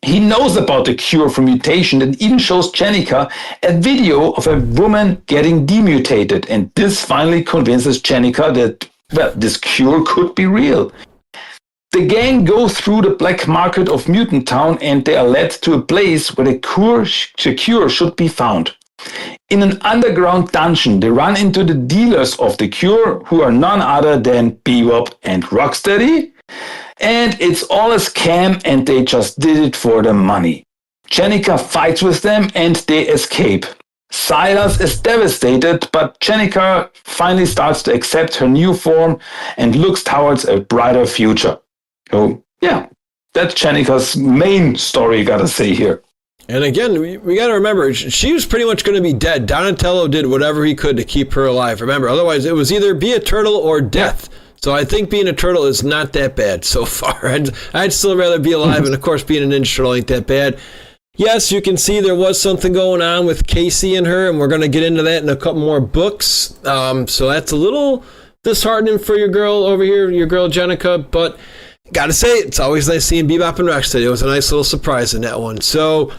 Speaker 3: He knows about the cure for mutation and even shows Chenika a video of a woman getting demutated. And this finally convinces Chenika that, well, this cure could be real. The gang go through the black market of Mutant Town, and they are led to a place where the cure should be found. In an underground dungeon, they run into the dealers of the cure, who are none other than Bebop and Rocksteady. And it's all a scam, and they just did it for the money. Chenika fights with them, and they escape. Silas is devastated, but Chenika finally starts to accept her new form and looks towards a brighter future. So, yeah, that's Chenika's main story, gotta say here.
Speaker 2: And again, we got to remember, she was pretty much going to be dead. Donatello did whatever he could to keep her alive. Remember, otherwise it was either be a turtle or death. So I think being a turtle is not that bad so far. I'd still rather be alive, and of course being a Ninja Turtle ain't that bad. Yes, you can see there was something going on with Casey and her, and we're going to get into that in a couple more books. So that's a little disheartening for your girl over here, your girl Jenica, but gotta say, it's always nice seeing Bebop and Rocksteady. It was a nice little surprise in that one. So,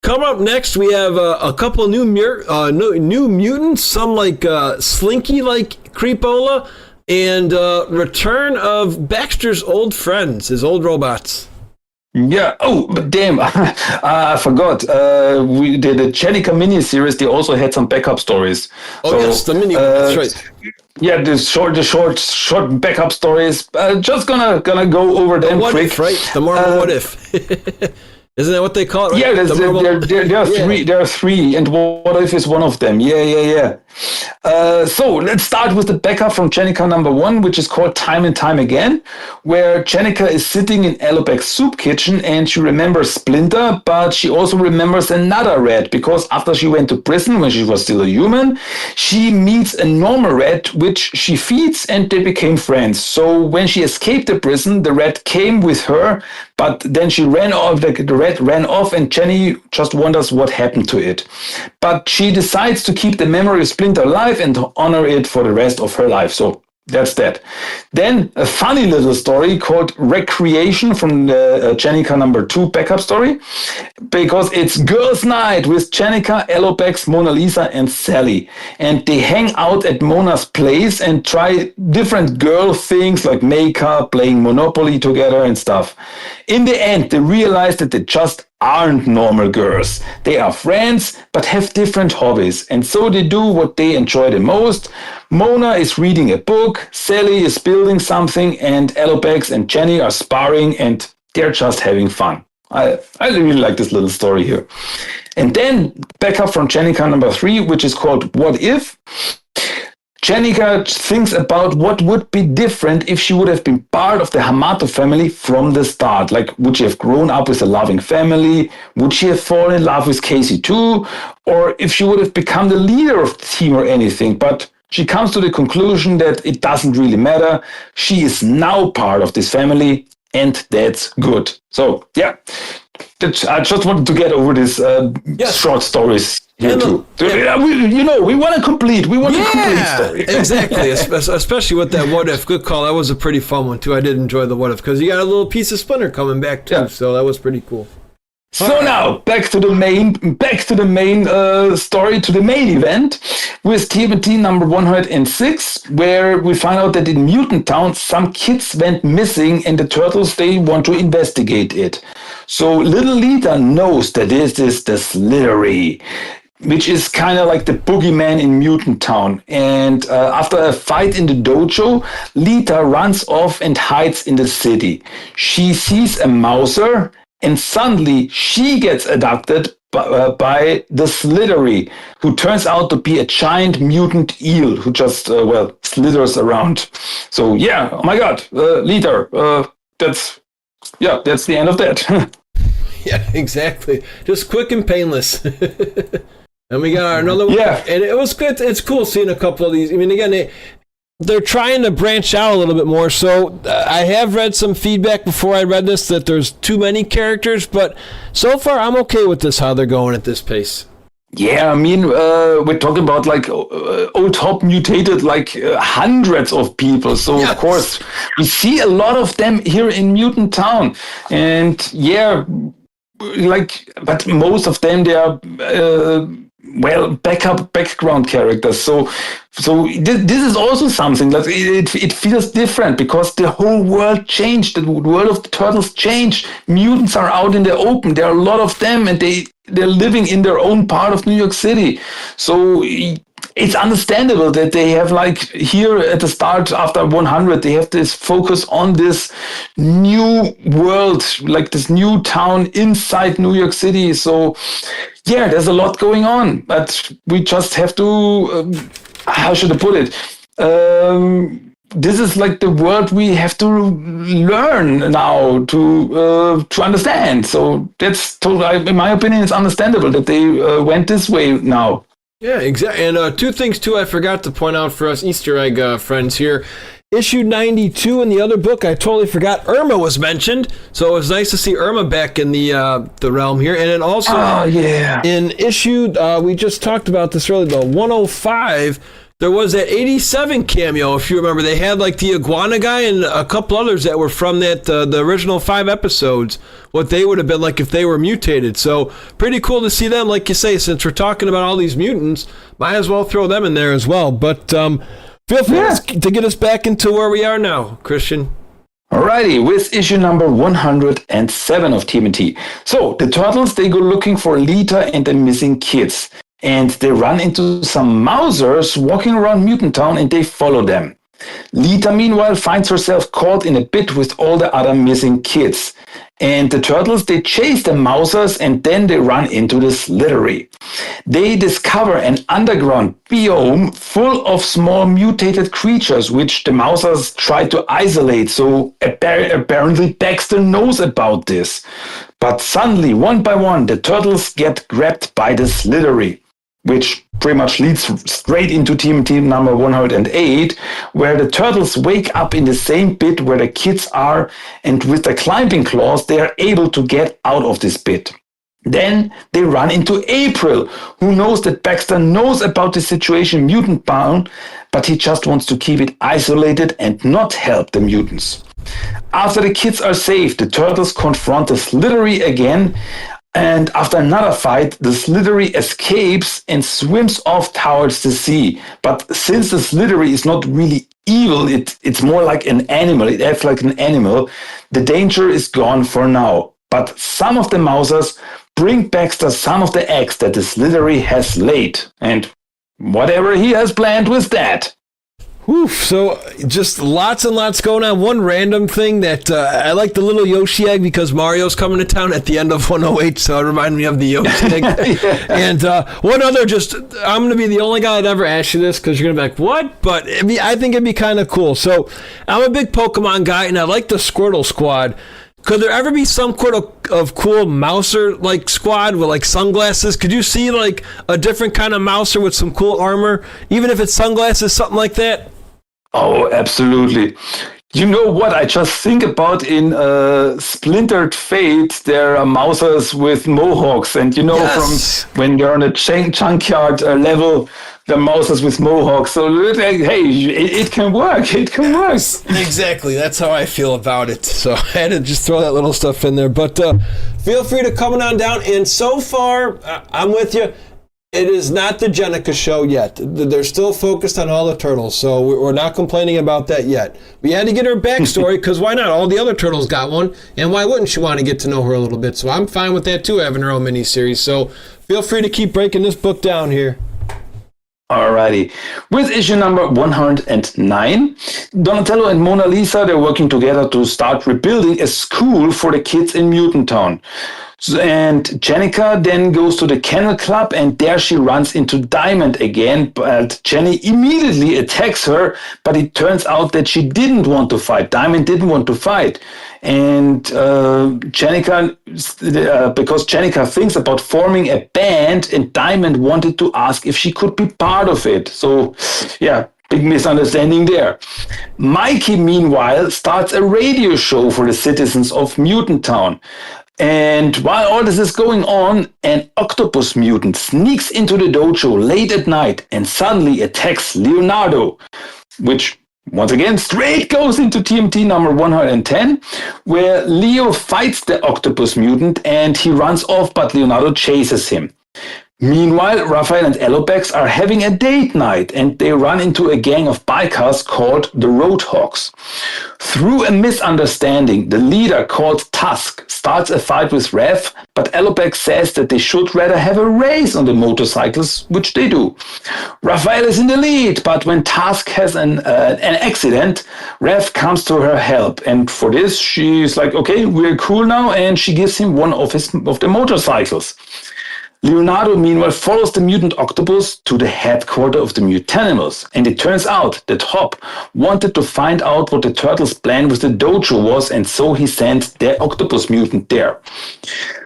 Speaker 2: coming up next, we have a couple new mutants, some like Slinky like Creepola, and return of Baxter's old friends, his old robots.
Speaker 3: Yeah. Oh, but damn! I forgot. We did the Chenika miniseries. They also had some backup stories.
Speaker 2: Oh so, yes, the mini. That's right.
Speaker 3: Yeah, the short backup stories. Just gonna go over them
Speaker 2: what
Speaker 3: quick.
Speaker 2: If, right? The Marvel What If. Isn't that what they call it? Right?
Speaker 3: Yeah, there are three. There are three, and What If is one of them. Yeah. So let's start with the backup from Chenika number 1, which is called Time and Time Again, where Chenika is sitting in Alobek's soup kitchen, and she remembers Splinter, but she also remembers another rat, because after she went to prison when she was still a human, she meets a normal rat, which she feeds, and they became friends. So when she escaped the prison, the rat came with her, but then she ran off. The rat ran off, and Jenny just wonders what happened to it. But she decides to keep the memory of Splinter alive and honor it for the rest of her life. So that's that. Then a funny little story called Recreation from the Chenika number 2 backup story, because it's girls' night with Chenika, Alopex, Mona Lisa, and Sally. And they hang out at Mona's place and try different girl things like makeup, playing Monopoly together and stuff. In the end, they realize that they just aren't normal girls. They are friends, but have different hobbies. And so they do what they enjoy the most. Mona is reading a book, Sally is building something, and Alopex and Jenny are sparring, and they're just having fun. I really like this little story here. And then back up from Chenika number 3, which is called What If? Chenika thinks about what would be different if she would have been part of the Hamato family from the start. Like, would she have grown up with a loving family? Would she have fallen in love with Casey too? Or if she would have become the leader of the team or anything? But she comes to the conclusion that it doesn't really matter. She is now part of this family, and that's good. So, yeah, I just wanted to get over this short stories. We want a complete story.
Speaker 2: Exactly, especially with that What If. Good call. That was a pretty fun one, too. I did enjoy the What If, because you got a little piece of Splinter coming back, too, so that was pretty cool.
Speaker 3: So now back to the main story, to the main event with TMNT number 106, where we find out that in Mutant Town some kids went missing and the Turtles, they want to investigate it. So little Lita knows that this is the Slithery, which is kind of like the boogeyman in Mutant Town. And after a fight in the dojo, Lita runs off and hides in the city. She sees a Mouser, and suddenly she gets abducted by the Slithery, who turns out to be a giant mutant eel who just, slithers around. So, yeah, oh my god, Lita, that's the end of that.
Speaker 2: Yeah, exactly. Just quick and painless. And we got another one.
Speaker 3: Yeah.
Speaker 2: And it was good. It's cool seeing a couple of these. I mean, again, they're trying to branch out a little bit more. So I have read some feedback before I read this that there's too many characters, but so far I'm okay with this, how they're going at this pace.
Speaker 3: Yeah, I mean, we're talking about like old top mutated, like hundreds of people. So
Speaker 2: Yes.
Speaker 3: Of course we see a lot of them here in Mutant Town, and yeah, but most of them, they are background characters. So this is also something that it feels different because the whole world changed. The world of the Turtles changed. Mutants are out in the open. There are a lot of them, and they're living in their own part of New York City. So it's understandable that they have, like, here at the start after 100, they have this focus on this new world, like this new town inside New York City. So yeah, there's a lot going on, but we just have to, how should I put it? This is like the world we have to learn now to understand. So that's totally, in my opinion, it's understandable that they went this way now.
Speaker 2: Yeah, exactly. And two things, too, I forgot to point out for us Easter egg friends here. Issue 92 in the other book, I totally forgot Irma was mentioned. So it was nice to see Irma back in the realm here. And then also in issue, we just talked about this earlier, the 105, there was that 87 cameo, if you remember. They had like the iguana guy and a couple others that were from that the original 5 episodes, what they would have been like if they were mutated. So pretty cool to see them, like you say, since we're talking about all these mutants, might as well throw them in there as well. But feel free to get us back into where we are now, Christian.
Speaker 3: Alrighty, with issue number 107 of TMNT. So the Turtles, they go looking for Lita and the missing kids. And they run into some Mousers walking around Mutant Town, and they follow them. Lita, meanwhile, finds herself caught in a pit with all the other missing kids. And the Turtles, they chase the Mousers, and then they run into the Slithery. They discover an underground biome full of small mutated creatures, which the Mousers try to isolate. So apparently Baxter knows about this. But suddenly, one by one, the Turtles get grabbed by the Slithery, which pretty much leads straight into TMNT number 108, where the Turtles wake up in the same pit where the kids are, and with the climbing claws, they are able to get out of this pit. Then they run into April, who knows that Baxter knows about the situation Mutant Town, but he just wants to keep it isolated and not help the mutants. After the kids are saved, the Turtles confront the Slithery again, and after another fight, the Slithery escapes and swims off towards the sea. But since the Slithery is not really evil, it's more like an animal, it acts like an animal, the danger is gone for now. But some of the Mousers bring Baxter some of the eggs that the Slithery has laid, and whatever he has planned with that.
Speaker 2: Oof, so just lots and lots going on. One random thing that I like the little Yoshi egg because Mario's coming to town at the end of 108, so it reminded me of the Yoshi egg. Yeah. And one other, I'm going to be the only guy that ever asked you this because you're going to be like, what? But I think it'd be kind of cool. So I'm a big Pokemon guy, and I like the Squirtle Squad. Could there ever be some sort of cool Mouser like squad with like sunglasses? Could you see like a different kind of Mouser with some cool armor, even if it's sunglasses, something like that?
Speaker 3: Oh, absolutely. You know what I just think about in Splintered Fate, there are Mousers with mohawks, and you know, from when you're on a junkyard level, the mousers with mohawks. So hey, it can work. It can work.
Speaker 2: Exactly. That's how I feel about it. So I had to just throw that little stuff in there. But feel free to come on down. And so far, I'm with you. It is not the Jenica show yet. They're still focused on all the turtles, so we're not complaining about that yet. We had to get her backstory, because why not? All the other turtles got one, and why wouldn't you want to get to know her a little bit? So I'm fine with that, too, having her own miniseries. So feel free to keep breaking this book down here.
Speaker 3: Alrighty. With issue number 109, Donatello and Mona Lisa, they're working together to start rebuilding a school for the kids in Mutant Town. And Jenica then goes to the Kennel Club, and there she runs into Diamond again, but Jenny immediately attacks her, but it turns out that she didn't want to fight. Diamond didn't want to fight. And Jenica, because Jenica thinks about forming a band, and Diamond wanted to ask if she could be part of it. So, yeah, big misunderstanding there. Mikey, meanwhile, starts a radio show for the citizens of Mutant Town. And while all this is going on, an octopus mutant sneaks into the dojo late at night and suddenly attacks Leonardo, which once again straight goes into TMT number 110, where Leo fights the octopus mutant and he runs off, but Leonardo chases him. Meanwhile, Raphael and Alopex are having a date night, and they run into a gang of bikers called the Roadhogs. Through a misunderstanding, the leader, called Tusk, starts a fight with Rev, but Alopex says that they should rather have a race on the motorcycles, which they do. Raphael is in the lead, but when Tusk has an accident, Rev comes to her help, and for this, she's like, okay, we're cool now, and she gives him one of the motorcycles. Leonardo, meanwhile, follows the mutant octopus to the headquarters of the Mutanimals, and it turns out that Hop wanted to find out what the turtles' plan with the dojo was, and so he sent the octopus mutant there.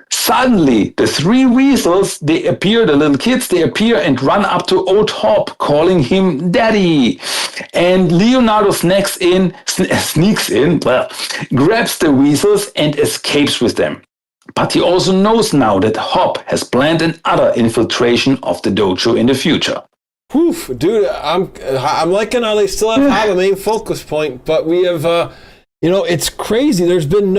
Speaker 3: Suddenly, the three weasels, they appear, the little kids, they appear and run up to old Hop, calling him Daddy. And Leonardo sneaks in, grabs the weasels and escapes with them. But he also knows now that Hop has planned another infiltration of the dojo in the future.
Speaker 2: Whew, dude, I'm liking how they still have a main focus point, but we have, it's crazy. There's been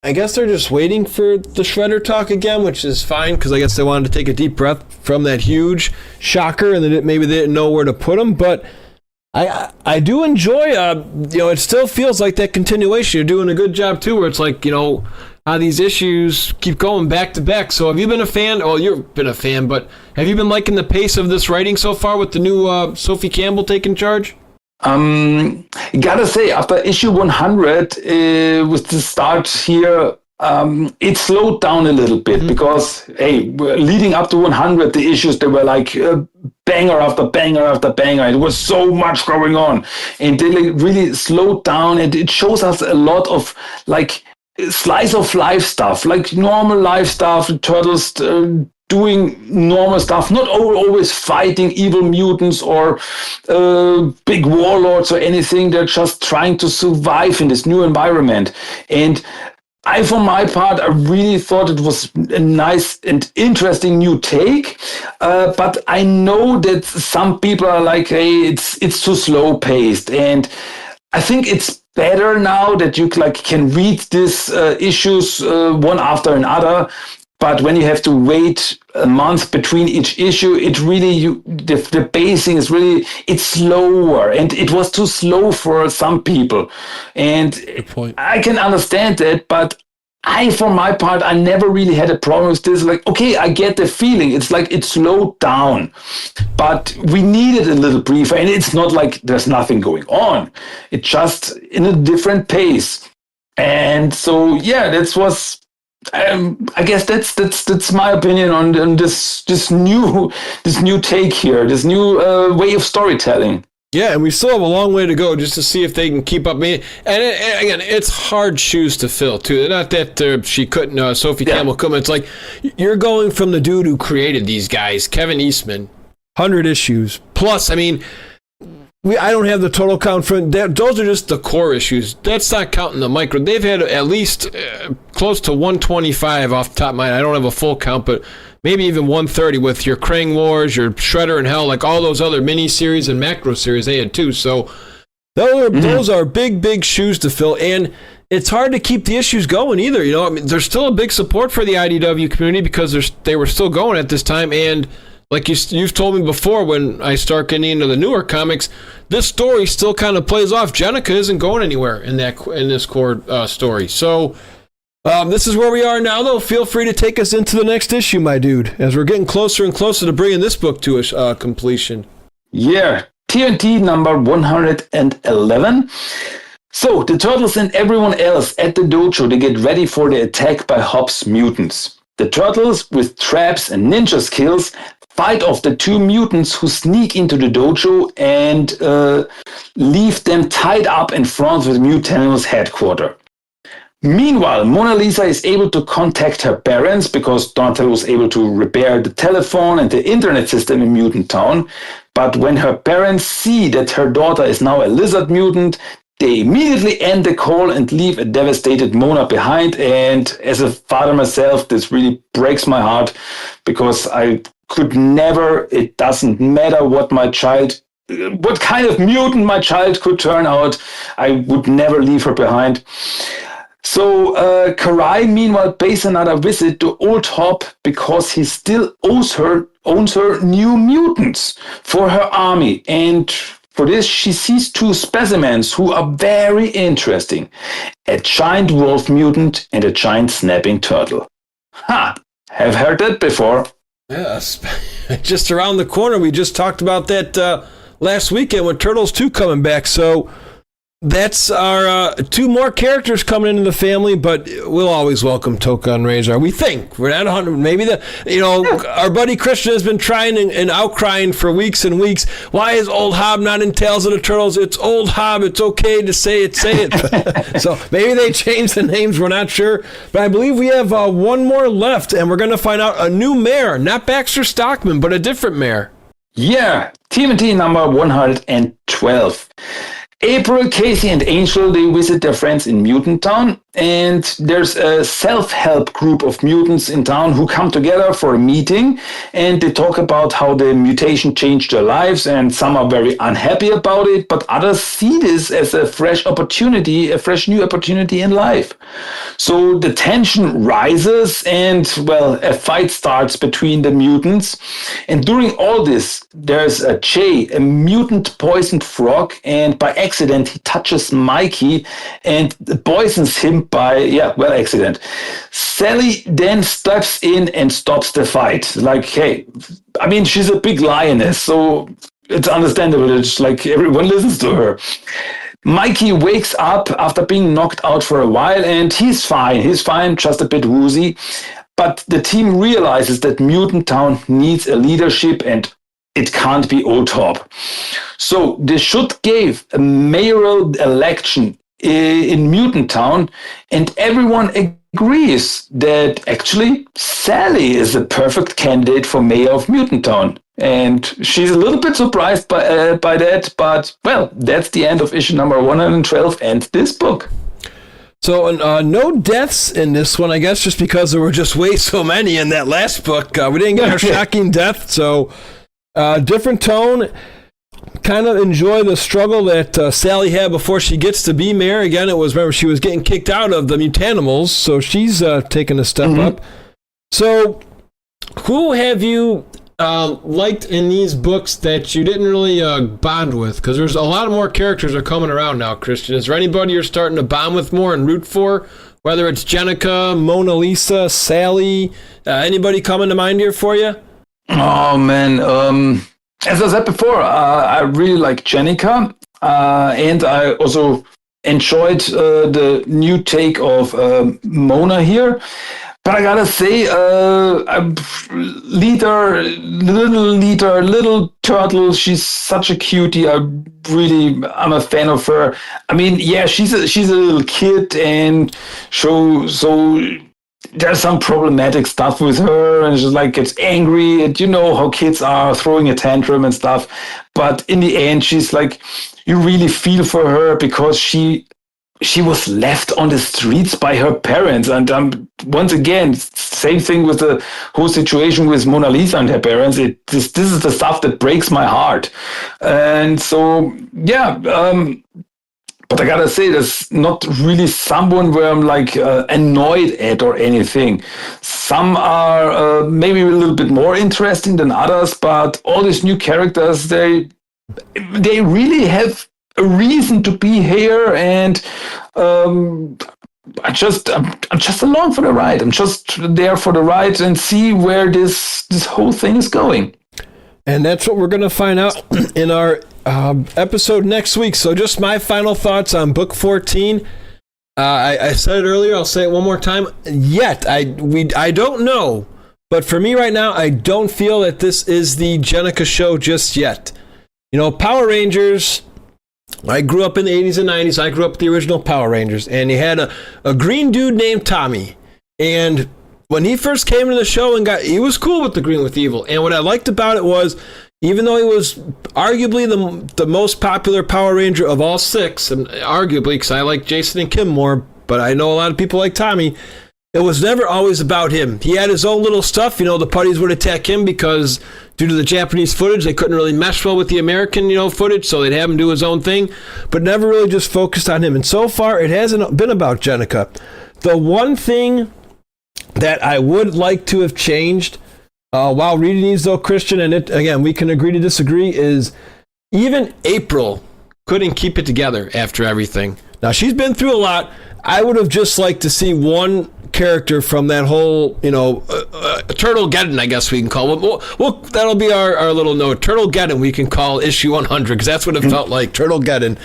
Speaker 2: I guess they're just waiting for the Shredder talk again, which is fine, because I guess they wanted to take a deep breath from that huge shocker, and maybe they didn't know where to put him, but I do enjoy, it still feels like that continuation. You're doing a good job, too, where it's like, how these issues keep going back to back. So have you been a fan? Well, you've been a fan, but have you been liking the pace of this writing so far with the new Sophie Campbell taking charge?
Speaker 3: Gotta say, after issue 100, with the start here, it slowed down a little bit because, hey, leading up to 100, the issues, they were like banger after banger after banger. It was so much going on. And they really slowed down, and it shows us a lot of, like, slice of life stuff, like normal life stuff, turtles doing normal stuff, not always fighting evil mutants or big warlords or anything. They're just trying to survive in this new environment. And I, for my part, I really thought it was a nice and interesting new take. But I know that some people are like, hey, it's too slow paced. And I think it's better now that you can read these issues one after another. But when you have to wait a month between each issue, it really, the pacing is really, it's slower, and it was too slow for some people. And I can understand that, but for my part, I never really had a problem with this. Like, okay, I get the feeling. It's like it slowed down, but we needed a little briefer, and it's not like there's nothing going on. It's just in a different pace. And so, yeah, that was, I guess that's my opinion on this new take here, this new way of storytelling.
Speaker 2: Yeah, and we still have a long way to go just to see if they can keep up. And again, it's hard shoes to fill, too. Not that she couldn't, Sophie Campbell couldn't. It's like, you're going from the dude who created these guys, Kevin Eastman, 100 issues. Plus, I mean, I don't have the total count for that. Those are just the core issues. That's not counting the micro. They've had at least close to 125 off the top of my head. I don't have a full count, but maybe even 130 with your Krang Wars, your Shredder and Hell, like all those other mini-series and macro series they had too. So those are big shoes to fill, and it's hard to keep the issues going either. You know, I mean, there's still a big support for the IDW community because they were still going at this time, and like you've told me before, when I start getting into the newer comics, this story still kind of plays off. Jennica isn't going anywhere in this core story. So this is where we are now, though. Feel free to take us into the next issue, my dude, as we're getting closer and closer to bringing this book to a completion.
Speaker 3: Yeah, TMNT number 111. So the Turtles and everyone else at the dojo, they get ready for the attack by Hop's mutants. The Turtles, with traps and ninja skills, fight off the two mutants who sneak into the dojo and leave them tied up in front of the Mutanimals headquarters. Meanwhile, Mona Lisa is able to contact her parents because Donatello was able to repair the telephone and the internet system in Mutant Town. But when her parents see that her daughter is now a lizard mutant, they immediately end the call and leave a devastated Mona behind. And as a father myself, this really breaks my heart because I could never, it doesn't matter what kind of mutant my child could turn out, I would never leave her behind. So Karai, meanwhile, pays another visit to Old Hop because he still owns her new mutants for her army. And for this, she sees two specimens who are very interesting. A giant wolf mutant and a giant snapping turtle. Ha! Have heard that before.
Speaker 2: Yes. Just around the corner. We just talked about that last weekend with Turtles 2 coming back. So that's our two more characters coming into the family, but we'll always welcome Toka and Razor. We think we're not 100. Maybe our buddy Christian has been trying and outcrying for weeks and weeks. Why is Old Hob not in Tales of the Turtles? It's Old Hob. It's okay to say it. Say it. So maybe they changed the names. We're not sure, but I believe we have one more left, and we're going to find out a new mayor, not Baxter Stockman, but a different mayor.
Speaker 3: Yeah, TMNT number 112. April, Casey, and Angel, they visit their friends in Mutant Town, and there's a self-help group of mutants in town who come together for a meeting, and they talk about how the mutation changed their lives, and some are very unhappy about it, but others see this as a fresh new opportunity in life. So the tension rises, and, well, a fight starts between the mutants, and during all this, there's a Jay, a mutant poisoned frog, and by accident, he touches Mikey and poisons him by accident. Sally then steps in and stops the fight. Like, hey, I mean, she's a big lioness, so it's understandable. It's like everyone listens to her. Mikey wakes up after being knocked out for a while, and he's fine. He's fine, just a bit woozy. But the team realizes that Mutant Town needs a leadership, and it can't be Old Hop. So they should give a mayoral election in Mutant Town, and everyone agrees that actually Sally is the perfect candidate for mayor of Mutant Town. And she's a little bit surprised by that, but, well, that's the end of issue number 112 and this book.
Speaker 2: So no deaths in this one, I guess, just because there were just way so many in that last book. We didn't get a shocking death, so different tone. Kind of enjoy the struggle that Sally had before she gets to be mayor. Again, remember, she was getting kicked out of the Mutanimals, so she's taking a step up. So who have you liked in these books that you didn't really bond with? Because there's a lot more characters that are coming around now, Christian. Is there anybody you're starting to bond with more and root for? Whether it's Jennica, Mona Lisa, Sally, anybody coming to mind here for you?
Speaker 3: Oh, man. As I said before, I really like Jennica, and I also enjoyed the new take of Mona here. But I gotta say, little turtle, she's such a cutie. I'm a fan of her. I mean, yeah, she's a little kid, and so there's some problematic stuff with her, and she's like gets angry, and you know how kids are, throwing a tantrum and stuff. But in the end, she's like, you really feel for her because she she was left on the streets by her parents. And once again, same thing with the whole situation with Mona Lisa and her parents. This is the stuff that breaks my heart. And so, yeah, but I gotta say, there's not really someone where I'm like annoyed at or anything. Some are maybe a little bit more interesting than others, but all these new characters, they really have a reason to be here, and I'm just along for the ride. I'm just there for the ride and see where this whole thing is going.
Speaker 2: And that's what we're going to find out in our episode next week. So just my final thoughts on book 14. I said it earlier. I'll say it one more time. I don't know, but for me right now, I don't feel that this is the Jennika show just yet. You know, Power Rangers. I grew up in the 80s and 90s. I grew up with the original Power Rangers, and you had a green dude named Tommy. And when he first came into the show he was cool with the Green with Evil. And what I liked about it was, even though he was arguably the most popular Power Ranger of all six, and arguably because I like Jason and Kim more, but I know a lot of people like Tommy, it was never always about him. He had his own little stuff. You know, the putties would attack him because due to the Japanese footage, they couldn't really mesh well with the American, footage, so they'd have him do his own thing, but never really just focused on him. And so far, it hasn't been about Jennika. The one thing that I would like to have changed while reading these, though, Christian, and again, we can agree to disagree, is even April couldn't keep it together after everything. Now, she's been through a lot. I would have just liked to see one character from that whole, Turtle-geddon, I guess we can call it. Well, that'll be our little note. Turtle-geddon, we can call issue 100, because that's what it felt like, Turtle-geddon.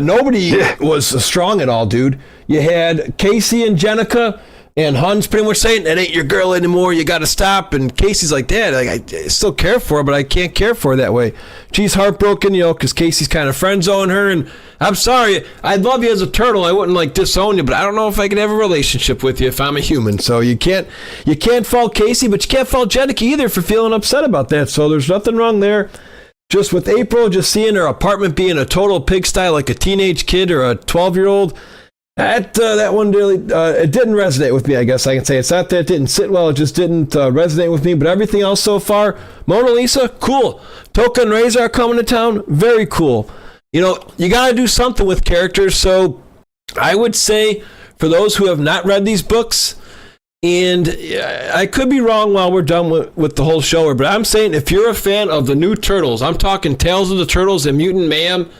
Speaker 2: Nobody was strong at all, dude. You had Casey and Jennika, and Hun's pretty much saying, that ain't your girl anymore, you got to stop. And Casey's like, Dad, I still care for her, but I can't care for her that way. She's heartbroken, because Casey's kind of friend-zoning her, and I'm sorry, I'd love you as a turtle, I wouldn't disown you, but I don't know if I could have a relationship with you if I'm a human. So you can't fault Casey, but you can't fault Jennika either for feeling upset about that. So there's nothing wrong there. Just with April, just seeing her apartment being a total pigsty like a teenage kid or a 12-year-old, that one really it didn't resonate with me, I guess I can say. It's not that it didn't sit well, it just didn't resonate with me. But everything else so far, Mona Lisa, cool. Toka and Razor are coming to town, very cool. You got to do something with characters. So I would say for those who have not read these books, and I could be wrong while we're done with the whole show, but I'm saying if you're a fan of the new Turtles, I'm talking Tales of the Turtles and Mutant Mayhem,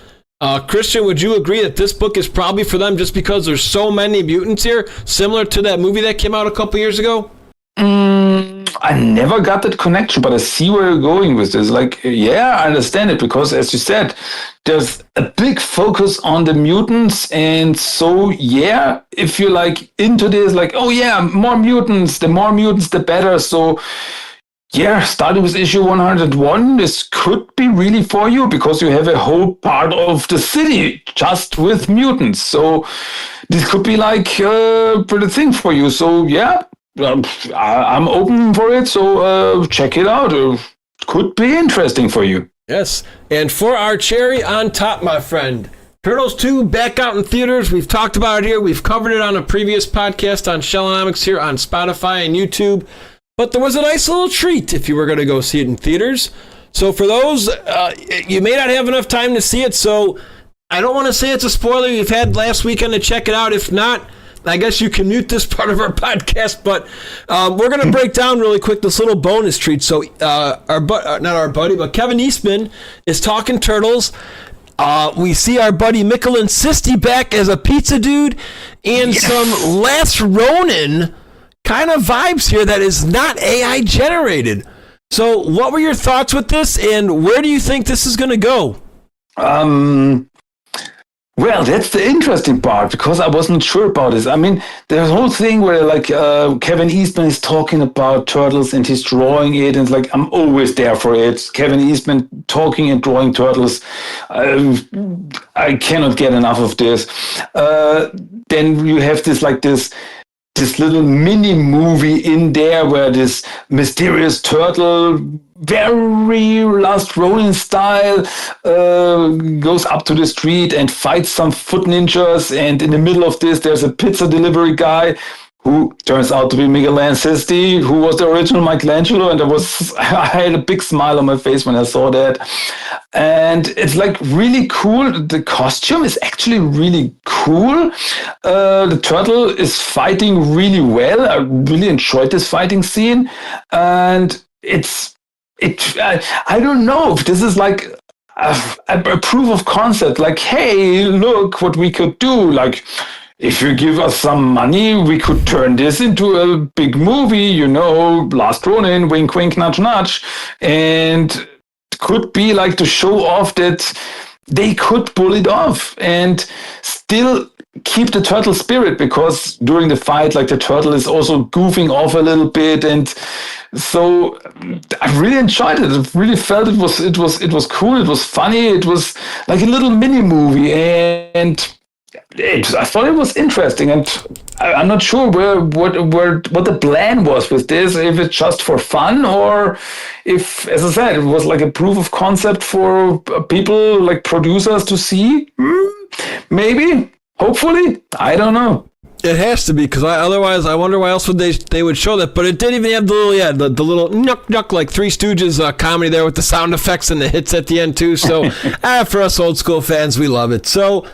Speaker 2: Christian, would you agree that this book is probably for them just because there's so many mutants here, similar to that movie that came out a couple years ago?
Speaker 3: I never got that connection, but I see where you're going with this. I understand it, because as you said, there's a big focus on the mutants. And so, if you're into this, more mutants, the more mutants, the better. So, starting with issue 101, this could be really for you, because you have a whole part of the city just with mutants. So this could be a pretty thing for you. So I'm open for it. So check it out. It could be interesting for you.
Speaker 2: Yes. And for our cherry on top, my friend, Turtles 2 back out in theaters. We've talked about it here. We've covered it on a previous podcast on Shellonomics here on Spotify and YouTube. But there was a nice little treat if you were going to go see it in theaters. So for those, you may not have enough time to see it, so I don't want to say it's a spoiler. You've had last weekend to check it out. If not, I guess you can mute this part of our podcast. But we're going to break down really quick this little bonus treat. So not our buddy, but Kevin Eastman is talking Turtles. We see our buddy Michelin Sisti back as a pizza dude, and some Last Ronin kind of vibes here that is not AI generated. So what were your thoughts with this, and where do you think this is going to go?
Speaker 3: Well, that's the interesting part, because I wasn't sure about this. I mean, there's a whole thing where Kevin Eastman is talking about Turtles and he's drawing it, and it's I'm always there for it. Kevin Eastman talking and drawing Turtles. I cannot get enough of this. Then you have this this little mini movie in there where this mysterious turtle, very Last Ronin style, goes up to the street and fights some foot ninjas. And in the middle of this, there's a pizza delivery guy who turns out to be Miguel Ansisti, who was the original Michelangelo, and I had a big smile on my face when I saw that. And it's like really cool. The costume is actually really cool. The turtle is fighting really well. I really enjoyed this fighting scene, and I don't know if this is like a proof of concept. Like, hey, look what we could do. Like, if you give us some money, we could turn this into a big movie, Last Ronin, wink, wink, nudge, nudge. And could be like to show off that they could pull it off and still keep the turtle spirit, because during the fight, like, the turtle is also goofing off a little bit. And so I really enjoyed it. I really felt it was cool. It was funny. It was like a little mini movie, and I thought it was interesting, and I'm not sure what the plan was with this. If it's just for fun, or if, as I said, it was like a proof of concept for people, like producers, to see. Maybe, hopefully, I don't know.
Speaker 2: It has to be, because otherwise I wonder why else would they would show that. But it didn't even have the little nuck nuck like Three Stooges comedy there with the sound effects and the hits at the end too. So for us old school fans, we love it. So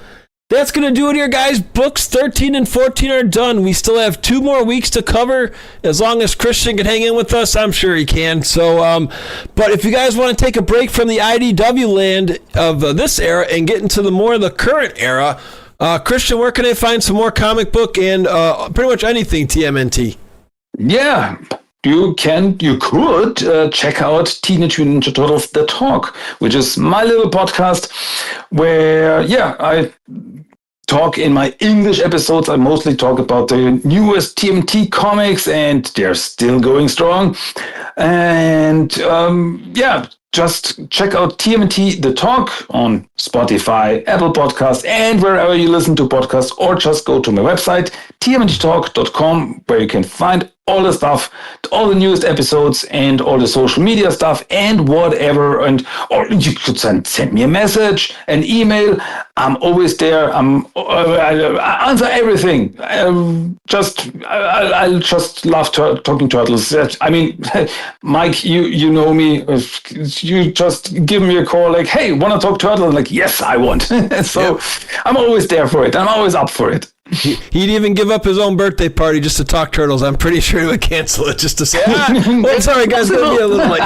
Speaker 2: that's going to do it here, guys. Books 13 and 14 are done. We still have 2 more weeks to cover. As long as Christian can hang in with us, I'm sure he can. So, but if you guys want to take a break from the IDW land of this era and get into the current era, Christian, where can I find some more comic book and pretty much anything TMNT?
Speaker 3: Yeah. You could check out Teenage Mutant Ninja Turtles The Talk, which is my little podcast where, I talk in my English episodes. I mostly talk about the newest TMNT comics, and they're still going strong. And just check out TMNT The Talk on Spotify, Apple Podcasts, and wherever you listen to podcasts, or just go to my website, tmnttalk.com, where you can find all the stuff, all the newest episodes, and all the social media stuff, and whatever. Or you could send me a message, an email. I'm always there. I answer everything. I just love talking turtles. I mean, Mike, you know me. You just give me a call, like, hey, want to talk turtles? Like, yes, I want. So I'm always there for it. I'm always up for it.
Speaker 2: He'd even give up his own birthday party just to talk turtles. I'm pretty sure he would cancel it just to say, sorry guys, gonna be a little late.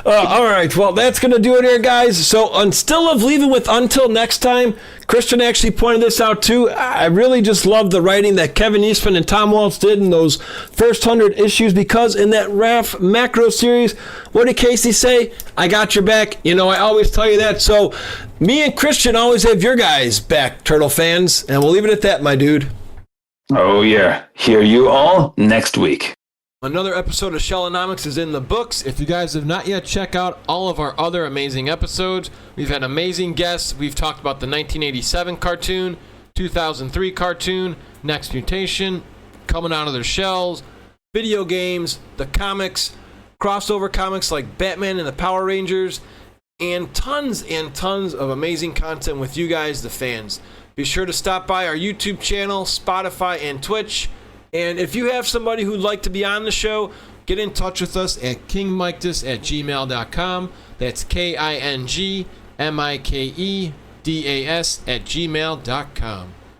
Speaker 2: All right, well, that's gonna do it here, guys. So still of leaving with Until Next Time. Christian actually pointed this out too. I really just love the writing that Kevin Eastman and Tom Waltz did in those first 100 issues, because in that Raph Macro series, what did Casey say? I got your back. I always tell you that. So me and Christian always have your guys' back, Turtle fans, and we'll leave it at that, my dude.
Speaker 3: Oh yeah, hear you all next week.
Speaker 2: Another episode of Shellonomics is in the books. If you guys have not yet checked out all of our other amazing episodes, we've had amazing guests. We've talked about the 1987 cartoon, 2003 cartoon, Next Mutation, Coming Out of Their Shells, video games, the comics, crossover comics like Batman and the Power Rangers, and tons of amazing content with you guys, the fans. Be sure to stop by our YouTube channel, Spotify, and Twitch. And if you have somebody who'd like to be on the show, get in touch with us at kingmikedas@gmail.com. That's KINGMIKEDAS@gmail.com.